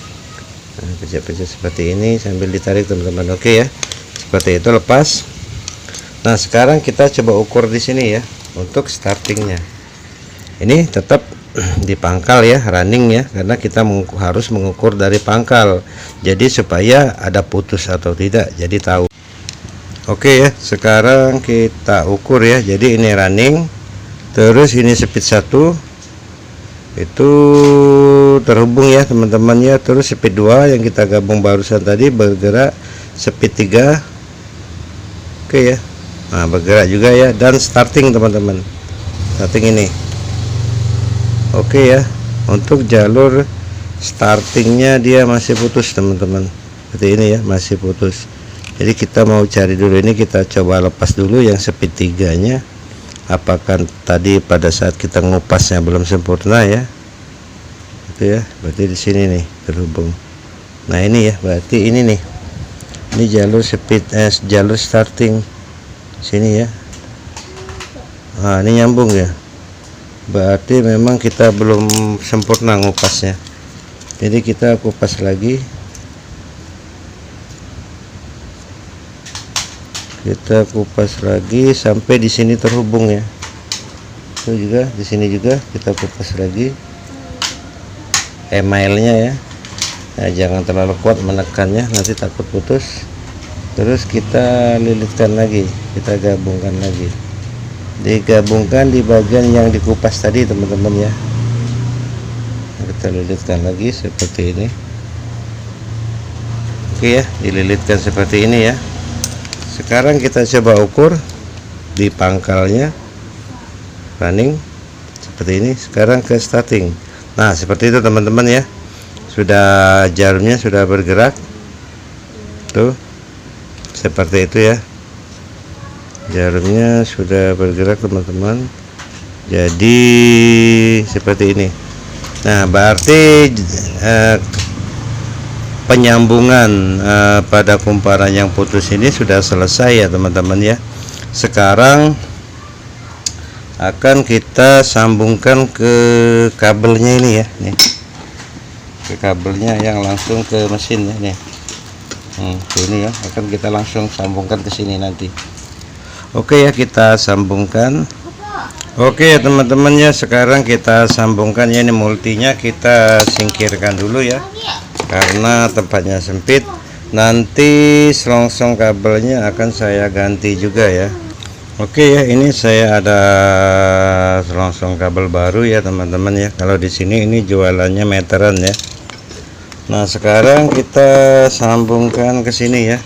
nah, pencet-pencet seperti ini sambil ditarik teman-teman. Oke ya, seperti itu, lepas. Nah, sekarang kita coba ukur di sini ya untuk startingnya. Ini tetap di pangkal ya, running ya, karena kita harus mengukur dari pangkal, jadi supaya ada putus atau tidak, jadi tahu. Oke ya, sekarang kita ukur ya. Jadi ini running, terus ini speed 1 itu terhubung ya teman-teman ya. Terus speed 2 yang kita gabung barusan tadi bergerak speed 3. Oke ya, nah bergerak juga ya. Dan starting teman-teman, starting ini. Oke ya, untuk jalur startingnya dia masih putus teman-teman, seperti ini ya, masih putus. Jadi kita mau cari dulu, ini kita coba lepas dulu yang speed 3 nya, apakah tadi pada saat kita ngupasnya belum sempurna ya. Itu ya, berarti di sini nih terhubung. Nah ini ya, berarti ini nih, ini jalur speed jalur starting sini ya. Nah ini nyambung ya, berarti memang kita belum sempurna ngupasnya. Jadi kita kupas lagi, kita kupas lagi sampai di sini terhubung ya. Itu juga di sini juga kita kupas lagi emailnya ya. Nah, jangan terlalu kuat menekannya, nanti takut putus. Terus kita lilitkan lagi, kita gabungkan lagi, digabungkan di bagian yang dikupas tadi teman-teman ya. Kita lilitkan lagi seperti ini. Oke ya, dililitkan seperti ini ya. Sekarang kita coba ukur di pangkalnya running seperti ini. Sekarang ke starting. Nah seperti itu teman-teman ya, sudah jarumnya sudah bergerak tuh, seperti itu ya, jarumnya sudah bergerak teman-teman. Jadi seperti ini. Nah berarti penyambungan pada kumparan yang putus ini sudah selesai ya teman-teman ya. Sekarang akan kita sambungkan ke kabelnya ini ya, nih, ke kabelnya yang langsung ke mesin ya nih. Ini ya, akan kita langsung sambungkan ke sini nanti. Oke ya, kita sambungkan. Oke ya teman-teman ya, sekarang kita sambungkan ya. Ini multinya kita singkirkan dulu ya, karena tempatnya sempit. Nanti selongsong kabelnya akan saya ganti juga ya. Oke ya, ini saya ada selongsong kabel baru ya teman-teman ya. Kalau di sini ini jualannya meteran ya. Nah sekarang kita sambungkan ke sini ya.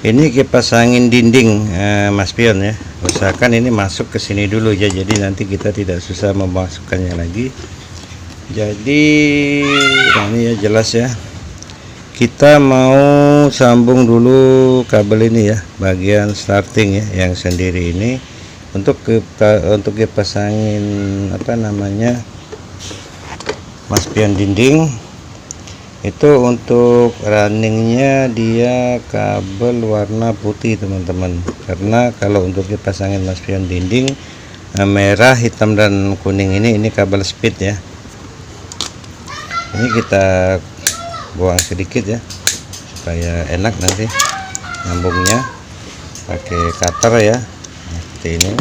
Ini kipas angin dinding Mas Pion ya. Usahakan ini masuk ke sini dulu ya, jadi nanti kita tidak susah memasukkannya lagi. Jadi nah ini ya, jelas ya. Kita mau sambung dulu kabel ini ya, bagian starting ya, yang sendiri ini untuk kipas angin apa namanya, Mas Pion dinding. Itu untuk runningnya dia kabel warna putih teman-teman, karena kalau untuk kipas angin Mas Pion dinding merah, hitam dan kuning ini kabel speed ya. Ini kita buang sedikit ya supaya enak nanti nyambungnya pakai cutter ya. Seperti ini,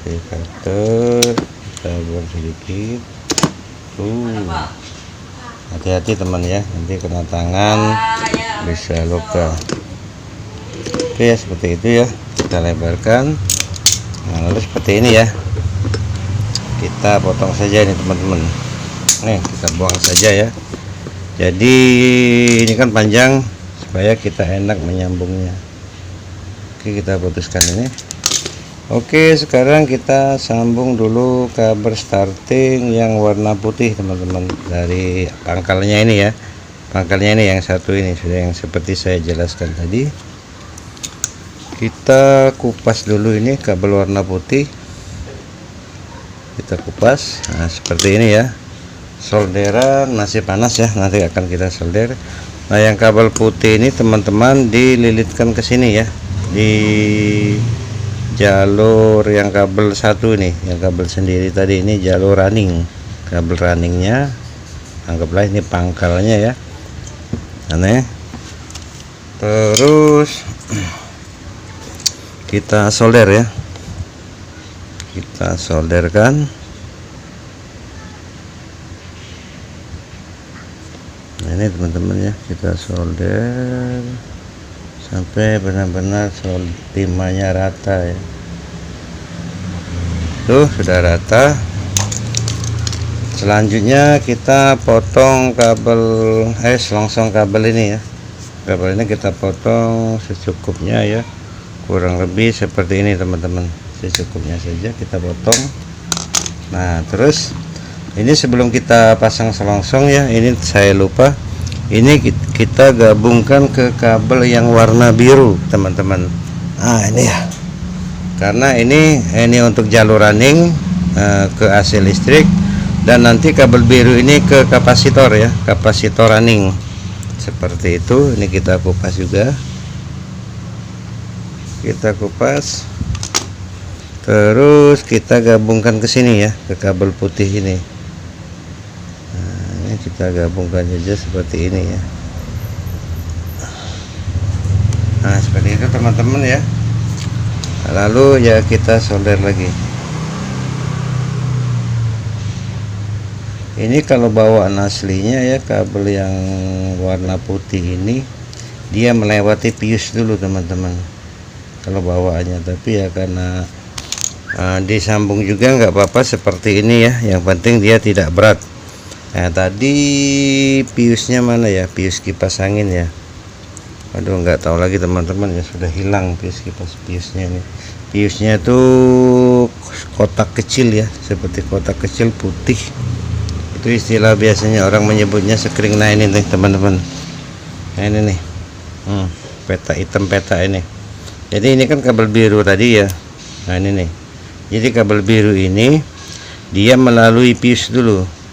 pakai cutter kita buang sedikit. Hati-hati teman ya, nanti kena tangan bisa luka. Oke ya, seperti itu ya, kita lebarkan. Nah, lalu seperti ini ya, kita potong saja ini teman-teman. Nih kita buang saja ya. Jadi ini kan panjang, supaya kita enak menyambungnya. Oke, kita putuskan ini. Oke, sekarang kita sambung dulu kabel starting yang warna putih teman-teman, dari pangkalnya ini ya. Pangkalnya ini yang satu ini sudah, yang seperti saya jelaskan tadi. Kita kupas dulu ini kabel warna putih, kita kupas. Nah, seperti ini ya. Solderan masih panas ya, nanti akan kita solder. Nah, yang kabel putih ini teman-teman dililitkan ke sini ya, di jalur yang kabel satu nih, yang kabel sendiri tadi ini jalur running, kabel runningnya, anggaplah ini pangkalnya ya. Aneh. Terus kita solder ya, kita solderkan. Nah, ini teman-teman ya, kita solder sampai benar-benar timahnya rata ya. Tuh sudah rata. Selanjutnya kita potong kabel selongsong kabel ini ya. Kabel ini kita potong secukupnya ya, kurang lebih seperti ini teman-teman, secukupnya saja kita potong. Nah, terus ini sebelum kita pasang selongsong ya, ini saya lupa, ini kita gabungkan ke kabel yang warna biru teman-teman. Nah, ini ya, karena ini untuk jalur running ke AC listrik, dan nanti kabel biru ini ke kapasitor ya, kapasitor running seperti itu. Ini kita kupas juga, kita kupas, terus kita gabungkan ke sini ya, ke kabel putih ini. Kita gabungkan saja seperti ini ya. Nah, seperti itu teman-teman ya. Lalu ya kita solder lagi. Ini kalau bawaan aslinya ya, kabel yang warna putih ini dia melewati pius dulu teman-teman, kalau bawaannya. Tapi ya karena disambung juga nggak apa-apa seperti ini ya, yang penting dia tidak berat. Nah, tadi piusnya mana ya, pius kipas angin ya. Aduh, nggak tahu lagi teman-teman ya, sudah hilang piusnya ini. Piusnya tuh kotak kecil ya, seperti kotak kecil putih. Itu istilah biasanya orang menyebutnya sekring. Nah, ini nih teman-teman. Nah, ini nih. Peta hitam, peta ini. Jadi ini kan kabel biru tadi ya. Nah, ini nih. Jadi kabel biru ini dia melalui pius dulu.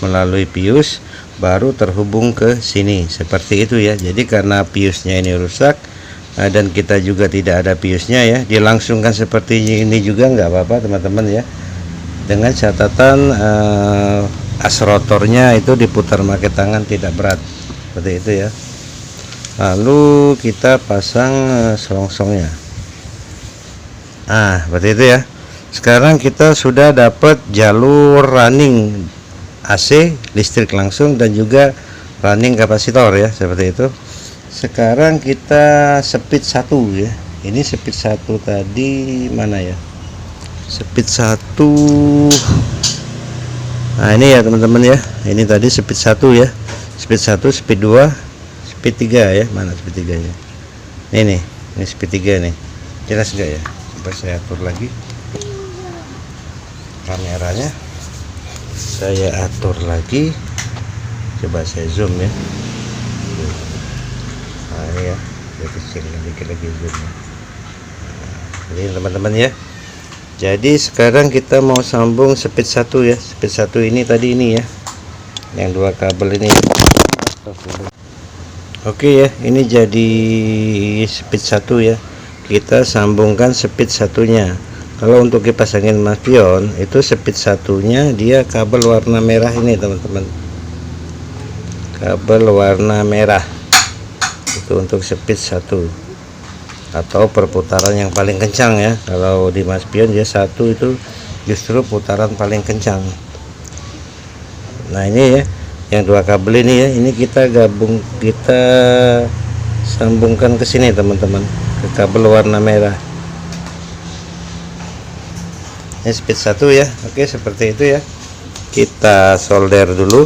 Melalui pius baru terhubung ke sini seperti itu ya. Jadi karena piusnya ini rusak dan kita juga tidak ada piusnya ya, dilangsungkan seperti ini juga nggak apa-apa teman-teman ya, dengan catatan as rotornya itu diputar pakai tangan, tidak berat, seperti itu ya. Lalu kita pasang selongsongnya. Nah, seperti itu ya. Sekarang kita sudah dapat jalur running AC listrik langsung dan juga running kapasitor ya, seperti itu. Sekarang kita speed 1 ya. Ini speed 1 tadi mana ya, speed 1. Nah, ini ya teman-teman ya, ini tadi speed 1 ya, speed 1, speed 2, speed 3 ya. Mana speed 3 nya? Ini speed 3 nih. Jelas enggak ya? Coba saya atur lagi kameranya, saya atur lagi, coba saya zoom ya. Nah, ini ya, saya kecil dikit lagi zoomnya. Jadi teman-teman ya, jadi sekarang kita mau sambung speed 1 ya. Speed 1 ini tadi ini ya, yang dua kabel ini. Oke ya, ini jadi speed 1 ya. Kita sambungkan speed 1-nya. Kalau untuk kipas angin mas pion itu speed satunya dia kabel warna merah ini teman-teman, kabel warna merah itu untuk speed 1 atau perputaran yang paling kencang ya. Kalau di mas pion dia 1 itu justru putaran paling kencang. Nah ini ya yang 2 kabel ini ya, ini kita sambungkan ke sini teman-teman, ke kabel warna merah. Ini speed 1 ya. Oke, seperti itu ya. Kita solder dulu.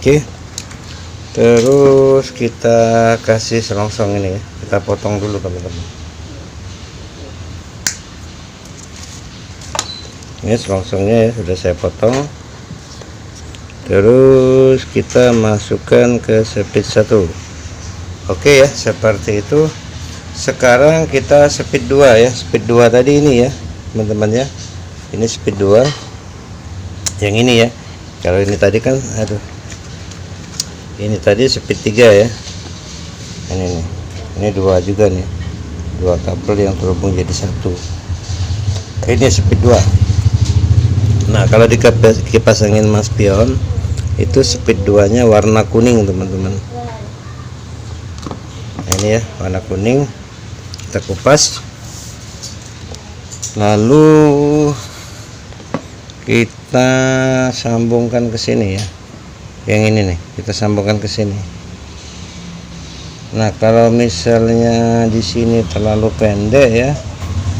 Oke. Terus kita kasih selongsong ini ya. Kita potong dulu teman-teman. Ini selongsongnya ya sudah saya potong. Terus kita masukkan ke speed 1. Oke ya, seperti itu. Sekarang kita speed 2 ya. Speed 2 tadi ini ya teman-teman ya, ini speed 2 yang ini ya. Kalau ini tadi kan ini tadi speed 3 ya. Ini 2 juga nih, 2 kabel yang terhubung jadi 1. Ini speed 2. Nah kalau di kipas angin mas pion itu speed 2 nya warna kuning teman-teman. Nah, ini ya warna kuning. Kita kupas, lalu kita sambungkan ke sini ya. Yang ini nih kita sambungkan ke sini. Nah kalau misalnya di sini terlalu pendek ya,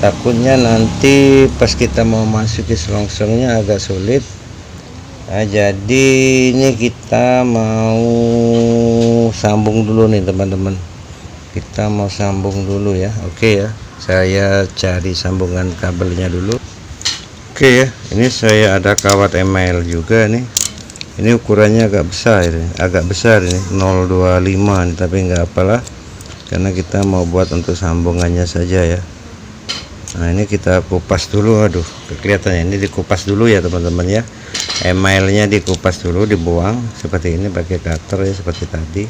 takutnya nanti pas kita mau masukin selongsongnya agak sulit. Nah, jadi ini kita mau sambung dulu nih teman-teman, kita mau sambung dulu ya. Oke ya, saya cari sambungan kabelnya dulu. Oke ya, ini saya ada kawat email juga nih. Ini ukurannya agak besar ini 025 nih, tapi nggak apalah karena kita mau buat untuk sambungannya saja ya. Nah ini kita kupas dulu. Aduh kelihatannya, ini dikupas dulu ya teman-teman ya. Emailnya dikupas dulu, dibuang seperti ini pakai cutter ya, seperti tadi.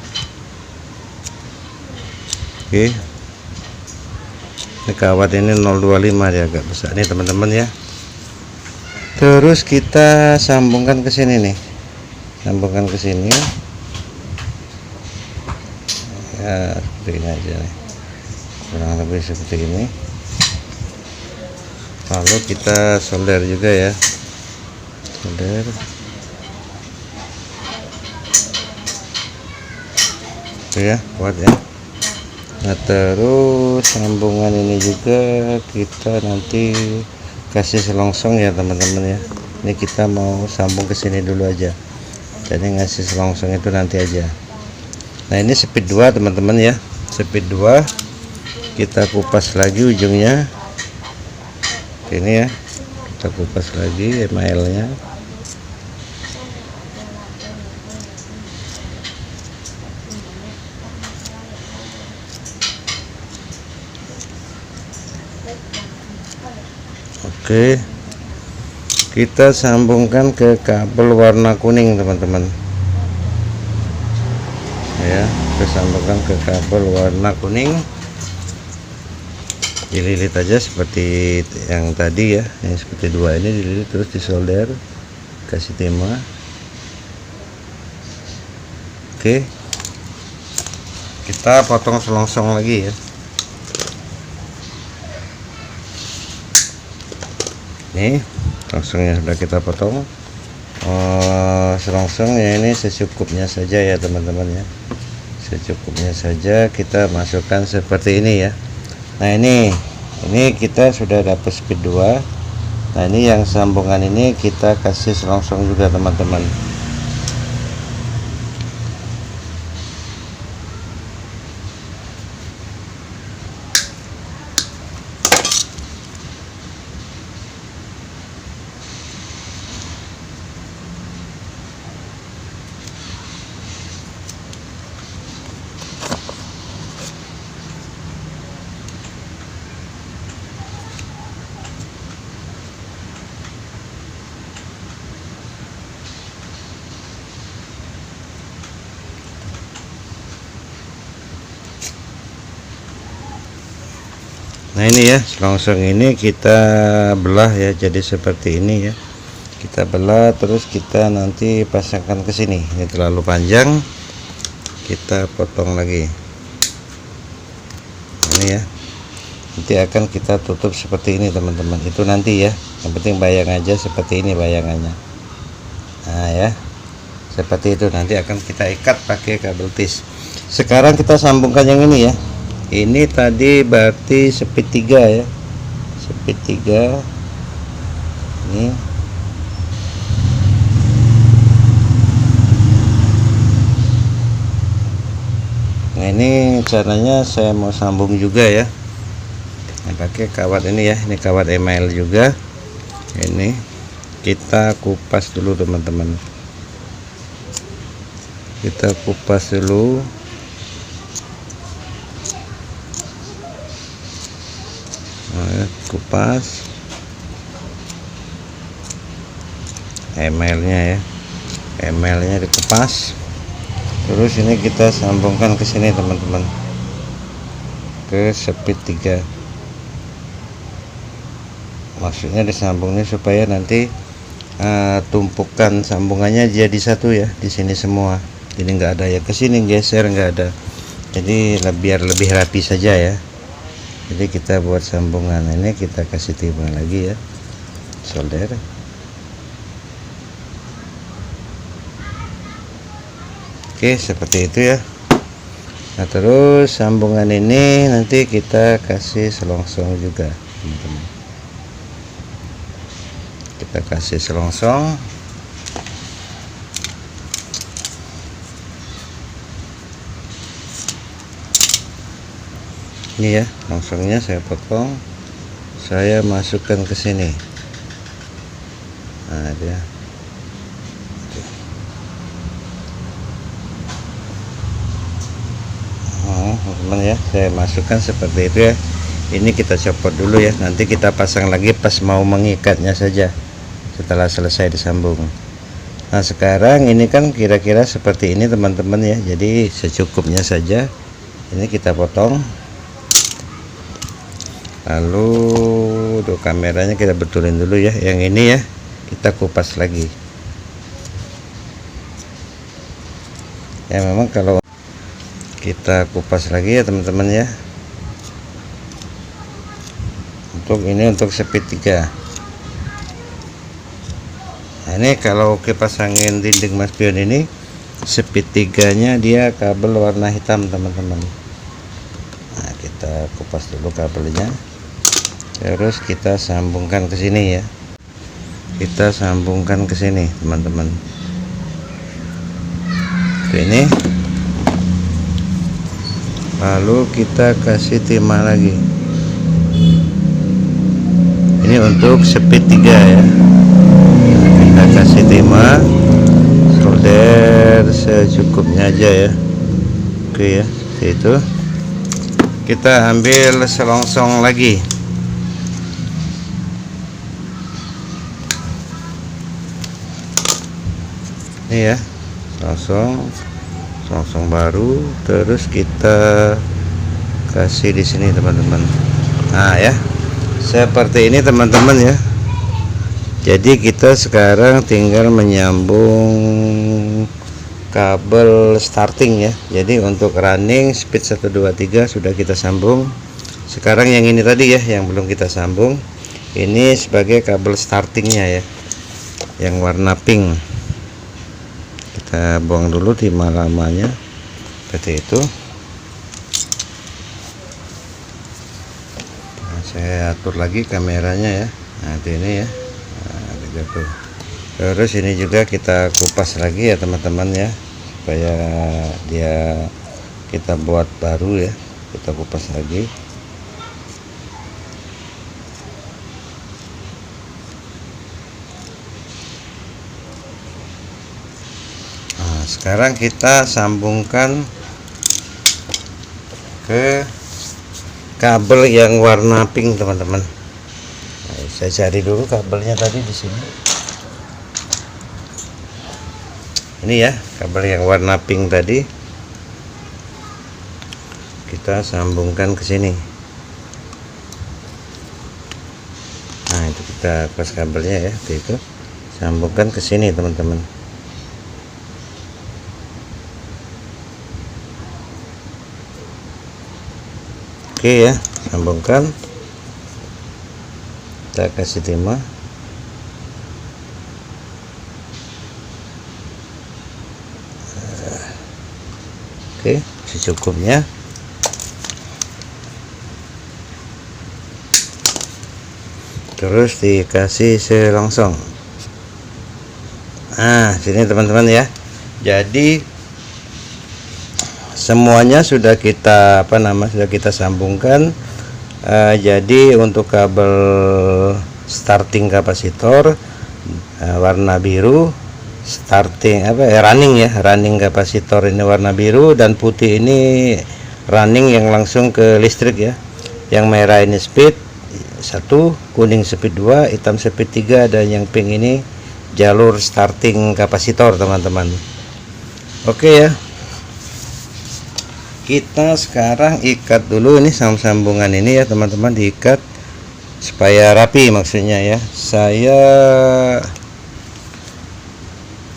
Oke, ini kawat ini 025 dia agak besar nih teman-teman ya. Terus kita sambungkan ke sini nih, sambungkan ke sini ya, seperti ini aja nih, kurang lebih seperti ini. Lalu kita solder juga ya, solder. Oke ya, kuat ya. Nah terus sambungan ini juga kita nanti kasih selongsong ya teman-teman ya. Ini kita mau sambung ke sini dulu aja, jadi ngasih selongsong itu nanti aja. Nah ini speed 2 teman-teman ya, speed 2 kita kupas lagi ujungnya ini ya, kita kupas lagi emailnya. Oke, kita sambungkan ke kabel warna kuning teman-teman ya. Kita sambungkan ke kabel warna kuning, dililit aja seperti yang tadi ya, yang seperti 2 ini dililit, terus disolder, kasih timah. Oke, kita potong selongsong lagi ya. Nih selongsongnya sudah kita potong. Selongsongnya ini secukupnya saja ya teman-teman ya, secukupnya saja kita masukkan seperti ini ya. Nah ini kita sudah dapat speed 2. Nah ini yang sambungan ini kita kasih selongsong juga teman-teman. Nah ini ya, selongsong ini kita belah ya, jadi seperti ini ya. Kita belah, terus kita nanti pasangkan ke sini. Ini terlalu panjang, kita potong lagi. Ini ya, nanti akan kita tutup seperti ini teman-teman. Itu nanti ya, yang penting bayang aja seperti ini bayangannya. Nah ya, seperti itu. Nanti akan kita ikat pakai kabel tis. Sekarang kita sambungkan yang ini ya. Ini tadi berarti speed 3 ya, speed 3 ini. Nah ini caranya saya mau sambung juga ya. Nah, pakai kawat ini ya, ini kawat email juga. Ini kita kupas dulu teman-teman, kita kupas dulu. Nah, kupas emailnya ya, emailnya dikupas. Terus ini kita sambungkan ke sini teman-teman, ke speed 3. Maksudnya disambungnya supaya nanti tumpukan sambungannya jadi satu ya, di sini semua. Jadi nggak ada ya ke sini geser, nggak ada. Jadi biar lebih rapi saja ya. Jadi kita buat sambungan ini, kita kasih timah lagi ya, solder. Oke, seperti itu ya. Nah terus sambungan ini nanti kita kasih selongsong juga teman-teman. Kita kasih selongsong. Ini ya, longsongnya saya potong, saya masukkan ke sini. Nah dia, teman-teman ya, saya masukkan seperti itu ya. Ini kita copot dulu ya, nanti kita pasang lagi pas mau mengikatnya saja setelah selesai disambung. Nah sekarang ini kan kira-kira seperti ini teman-teman ya, jadi secukupnya saja. Ini kita potong. Lalu untuk kameranya kita betulin dulu ya, yang ini ya kita kupas lagi ya. Memang kalau kita kupas lagi ya teman-teman ya, untuk ini untuk speed 3. Nah ini kalau kipas angin dinding mas pion ini speed 3 nya dia kabel warna hitam teman-teman. Nah kita kupas dulu kabelnya, terus kita sambungkan ke sini ya, kita sambungkan ke sini teman-teman. Ini lalu kita kasih timah lagi. Ini untuk speed 3 ya, kita kasih timah, solder secukupnya aja ya. Oke ya, itu kita ambil selongsong lagi. Ini ya, selongsong baru, terus kita kasih di sini teman-teman. Nah ya, seperti ini teman-teman ya. Jadi kita sekarang tinggal menyambung kabel starting ya. Jadi untuk running speed 1 2 3 sudah kita sambung. Sekarang yang ini tadi ya, yang belum kita sambung, ini sebagai kabel startingnya ya, yang warna pink. Kita buang dulu timah lamanya seperti itu. Nah, saya atur lagi kameranya ya, nanti ini ya. Nah, gitu. Terus ini juga kita kupas lagi ya teman-teman ya, supaya dia kita buat baru ya, kita kupas lagi. Sekarang kita sambungkan ke kabel yang warna pink teman-teman. Nah, saya cari dulu kabelnya tadi di sini. Ini ya kabel yang warna pink tadi, kita sambungkan ke sini. kita pas kabelnya ya, itu sambungkan ke sini teman-teman. Oke ya, sambungkan, kita kasih timah. Oke, secukupnya. Terus dikasih selongsong. Nah, sini teman-teman ya. Jadi semuanya sudah kita sudah kita sambungkan. Jadi untuk kabel starting kapasitor warna biru, starting running kapasitor ini warna biru, dan putih ini running yang langsung ke listrik ya. Yang merah ini speed 1, kuning speed 2, hitam speed 3, dan yang pink ini jalur starting kapasitor teman-teman. Oke ya, kita sekarang ikat dulu ini sambungan ini ya teman-teman, diikat supaya rapi maksudnya ya.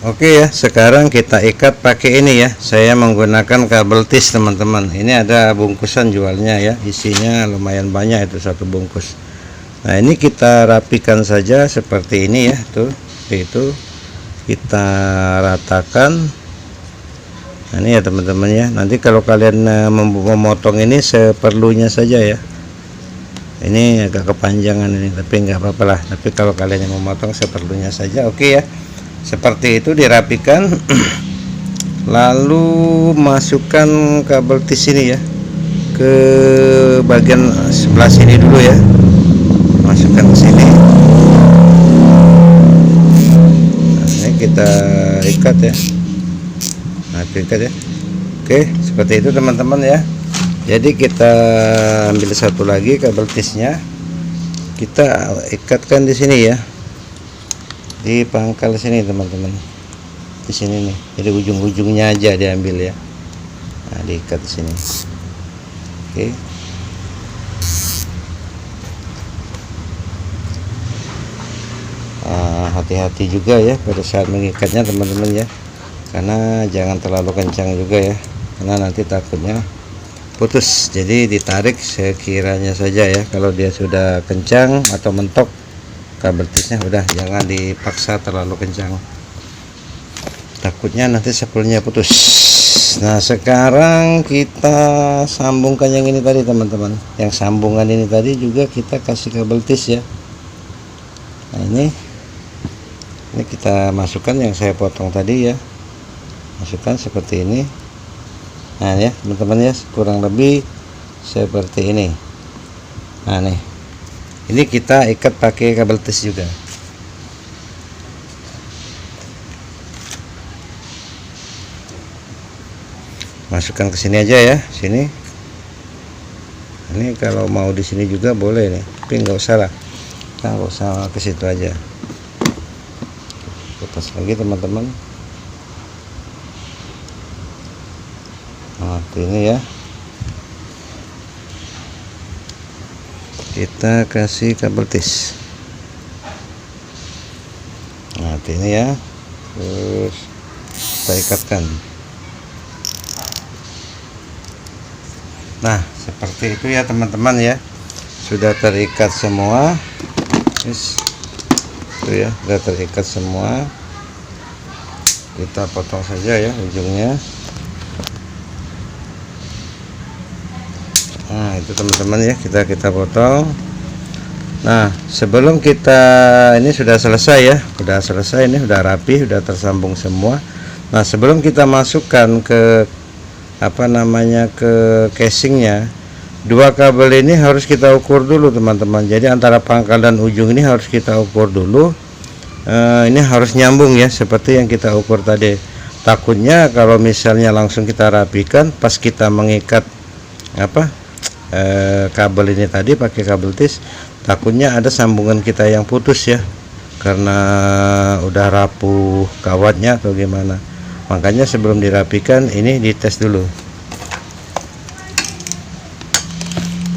Oke ya, sekarang kita ikat pakai ini ya. Saya menggunakan kabel tis teman-teman. Ini ada bungkusan jualnya ya, isinya lumayan banyak, itu satu bungkus. Nah, ini kita rapikan saja seperti ini ya, tuh itu kita ratakan. Nah, ini ya teman-teman ya. Nanti kalau kalian memotong ini seperlunya saja ya. Ini agak kepanjangan ini, tapi nggak apa-apa lah. Tapi kalau kalian yang memotong seperlunya saja, oke ya. Seperti itu dirapikan. Lalu masukkan kabel tis ini ya ke bagian sebelah sini dulu ya. Masukkan ke sini. Nah, ini kita ikat ya. Ikat ya. Oke, seperti itu teman-teman ya. Jadi kita ambil satu lagi kabel tisnya, kita ikatkan di sini ya, di pangkal sini teman-teman, di sini nih. Jadi ujung-ujungnya aja diambil ya. Nah, diikat di sini. Oke. Hati-hati juga ya pada saat mengikatnya teman-teman ya, karena jangan terlalu kencang juga ya, karena nanti takutnya putus. Jadi ditarik sekiranya saja ya. Kalau dia sudah kencang atau mentok kabel tisnya, udah jangan dipaksa terlalu kencang, takutnya nanti spoolnya putus. Nah, sekarang kita sambungkan yang ini tadi teman-teman. Yang sambungan ini tadi juga kita kasih kabel tis ya. Nah, ini kita masukkan yang saya potong tadi ya, masukkan seperti ini. Nah ya teman-teman ya, kurang lebih seperti ini. Nah nih, ini kita ikat pakai kabel tis juga. Masukkan ke sini aja ya, sini. Ini kalau mau di sini juga boleh nih, tapi nggak usah lah, nggak usah ke situ aja. Putus lagi teman-teman. Nah, ini ya, kita kasih kabel tis. Nah, ini ya, terus kita ikatkan. Nah, seperti itu ya teman-teman ya, sudah terikat semua. Itu ya, sudah terikat semua. Kita potong saja ya ujungnya. Nah, itu teman-teman ya, kita potong. Nah, sebelum kita, ini sudah selesai ya, sudah selesai, ini sudah rapi, sudah tersambung semua. Nah, sebelum kita masukkan ke ke casingnya, dua kabel ini harus kita ukur dulu teman-teman. Jadi antara pangkal dan ujung ini harus kita ukur dulu. Ini harus nyambung ya, seperti yang kita ukur tadi. Takutnya kalau misalnya langsung kita rapikan, pas kita mengikat kabel ini tadi pakai kabel tis, takutnya ada sambungan kita yang putus ya, karena udah rapuh kawatnya atau gimana. Makanya sebelum dirapikan ini dites dulu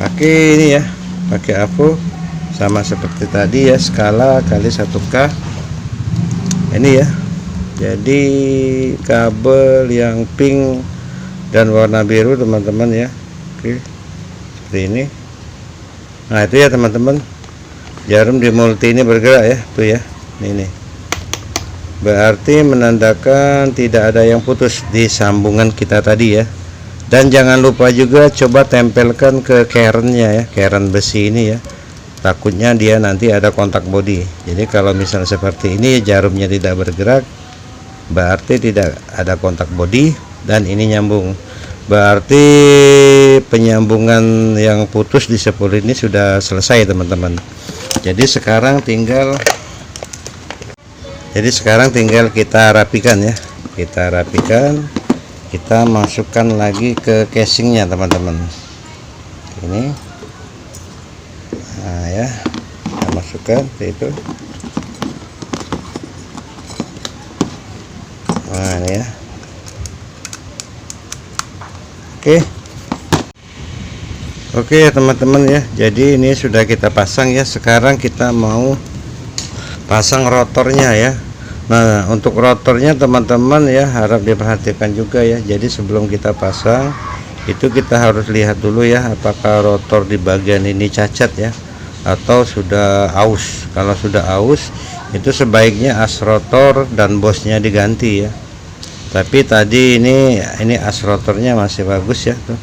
pakai ini ya, pakai AVO sama seperti tadi ya, skala kali 1K ini ya. Jadi kabel yang pink dan warna biru teman-teman ya. Oke, seperti ini. Nah itu ya teman-teman, jarum di multi ini bergerak ya, tuh ya, ini berarti menandakan tidak ada yang putus di sambungan kita tadi ya. Dan jangan lupa juga coba tempelkan ke kerennya ya, keren besi ini ya, takutnya dia nanti ada kontak bodi. Jadi kalau misalnya seperti ini jarumnya tidak bergerak, berarti tidak ada kontak bodi dan ini nyambung, berarti penyambungan yang putus di spool ini sudah selesai teman-teman. Jadi sekarang tinggal kita rapikan ya, kita masukkan lagi ke casingnya teman-teman. Ini nah ya, kita masukkan itu. Nah ini ya. Oke ya teman-teman ya, jadi ini sudah kita pasang ya. Sekarang kita mau pasang rotornya ya. Nah untuk rotornya teman-teman ya, harap diperhatikan juga ya. Jadi sebelum kita pasang itu kita harus lihat dulu ya, apakah rotor di bagian ini cacat ya atau sudah aus. Kalau sudah aus itu sebaiknya as rotor dan bosnya diganti ya. Tapi tadi ini as rotornya masih bagus ya, tuh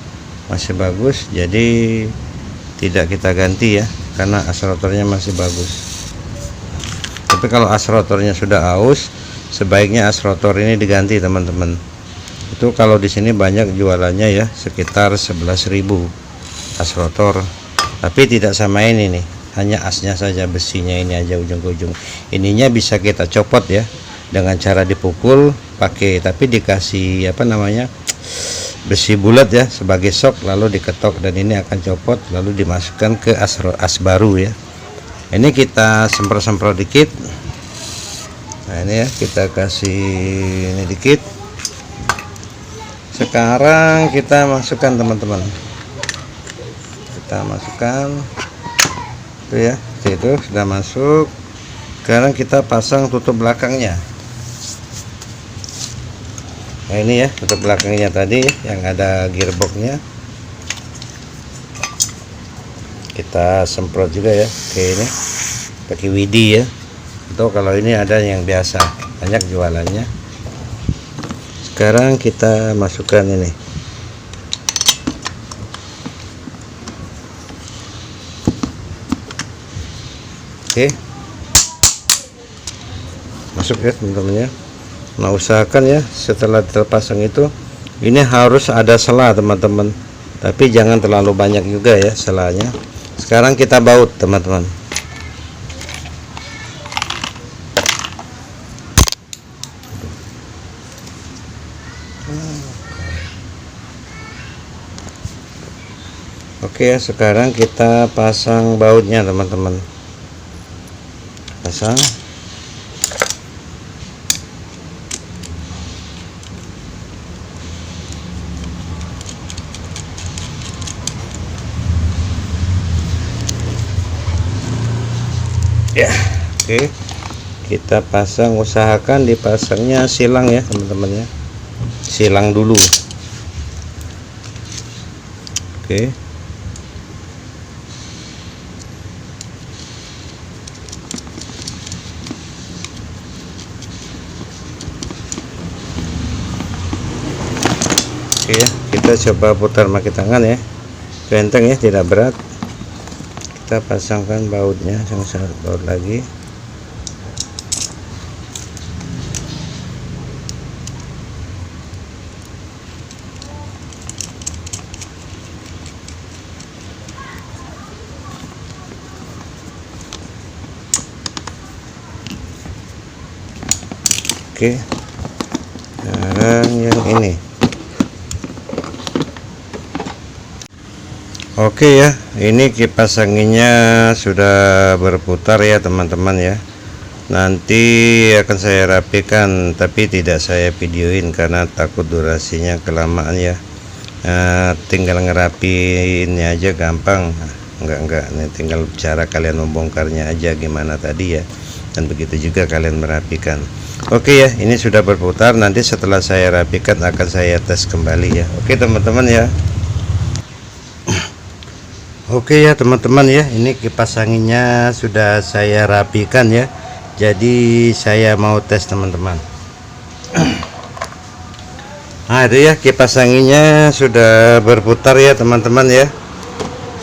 masih bagus, jadi tidak kita ganti ya karena as rotornya masih bagus. Tapi kalau as rotornya sudah aus, sebaiknya as rotor ini diganti teman-teman. Itu kalau di sini banyak jualannya ya, sekitar 11.000 as rotor. Tapi tidak sama ini nih, hanya asnya saja, besinya ini aja ujung ke ujung. Ininya bisa kita copot ya dengan cara dipukul pakai, tapi dikasih apa namanya, besi bulat ya sebagai sok, lalu diketok dan ini akan copot lalu dimasukkan ke as baru ya. Ini kita semprot dikit. Nah ini ya, kita kasih ini dikit. Sekarang kita masukkan teman-teman, kita masukkan itu ya, itu sudah masuk. Sekarang kita pasang tutup belakangnya. Nah ini ya, tutup belakangnya tadi yang ada gearboxnya, kita semprot juga ya. Oke, ini pakai widi ya, atau kalau ini ada yang biasa, banyak jualannya. Sekarang kita masukkan ini. Oke, masuk ya teman-teman ya. Nah usahakan ya setelah terpasang itu ini harus ada sela teman-teman, tapi jangan terlalu banyak juga ya selanya. Sekarang kita baut teman-teman. Oke ya, sekarang kita pasang bautnya teman-teman. Pasang. Ya, oke, kita pasang, usahakan dipasangnya silang ya teman-teman ya, silang dulu. Oke, ya, kita coba putar pakai tangan ya, benteng ya, tidak berat. Kita pasangkan bautnya, sangat baut lagi. Oke, sekarang yang ini. Oke ya, ini kipas anginnya sudah berputar ya teman-teman ya. Nanti akan saya rapikan, tapi tidak saya videoin karena takut durasinya kelamaan ya. Tinggal ngerapiinnya aja gampang. enggak, ini tinggal cara kalian membongkarnya aja gimana tadi ya, dan begitu juga kalian merapikan. Oke ya, ini sudah berputar. Nanti setelah saya rapikan akan saya tes kembali ya. Oke teman-teman ya. Oke ya teman-teman ya, ini kipas anginnya sudah saya rapikan ya. Jadi saya mau tes teman-teman. Nah itu ya, kipas anginnya sudah berputar ya teman-teman ya,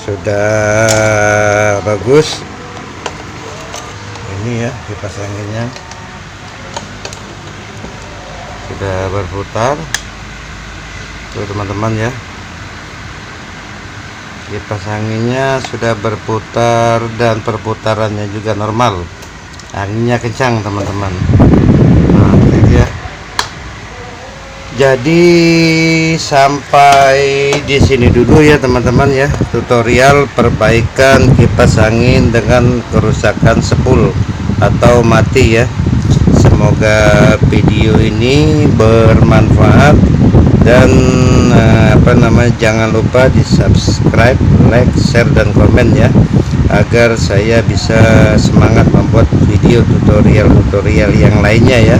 sudah bagus. Ini ya kipas anginnya sudah berputar tuh teman-teman ya, kipas anginnya sudah berputar dan perputarannya juga normal, anginnya kencang teman-teman. Nah itu ya, jadi sampai di sini dulu ya teman-teman ya, tutorial perbaikan kipas angin dengan kerusakan sepul atau mati ya. Semoga video ini bermanfaat dan jangan lupa di subscribe, like, share dan komen ya, agar saya bisa semangat membuat video tutorial yang lainnya ya.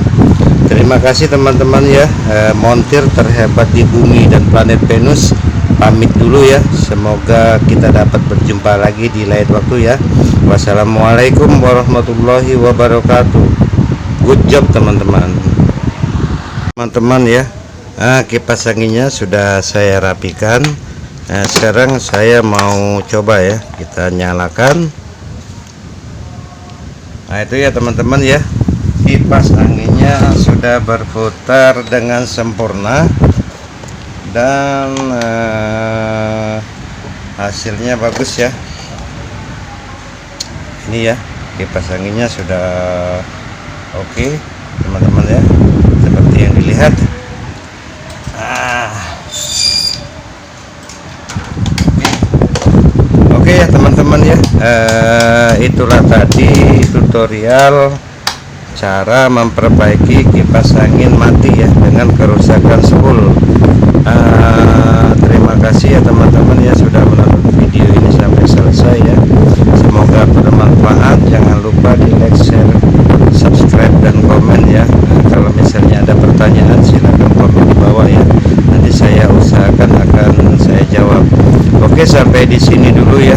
Terima kasih teman-teman ya. Montir terhebat di bumi dan planet Venus pamit dulu ya. Semoga kita dapat berjumpa lagi di lain waktu ya. Wassalamualaikum warahmatullahi wabarakatuh. Good job teman-teman ya. Kipas anginnya sudah saya rapikan. Sekarang saya mau coba ya, kita nyalakan. Nah itu ya teman-teman ya, kipas anginnya sudah berputar dengan sempurna dan hasilnya bagus ya. Ini ya, kipas anginnya sudah oke teman-teman ya, seperti yang dilihat. Oke ya teman-teman ya, itulah tadi tutorial cara memperbaiki kipas angin mati ya dengan kerusakan spool. Terima kasih ya teman-teman ya sudah menonton video ini sampai selesai ya. Semoga bermanfaat. Jangan lupa di like, share, subscribe dan komen ya. Kalau misalnya ada pertanyaan silahkan komen di bawah ya, nanti saya usahakan akan saya jawab. Oke, sampai di sini dulu ya.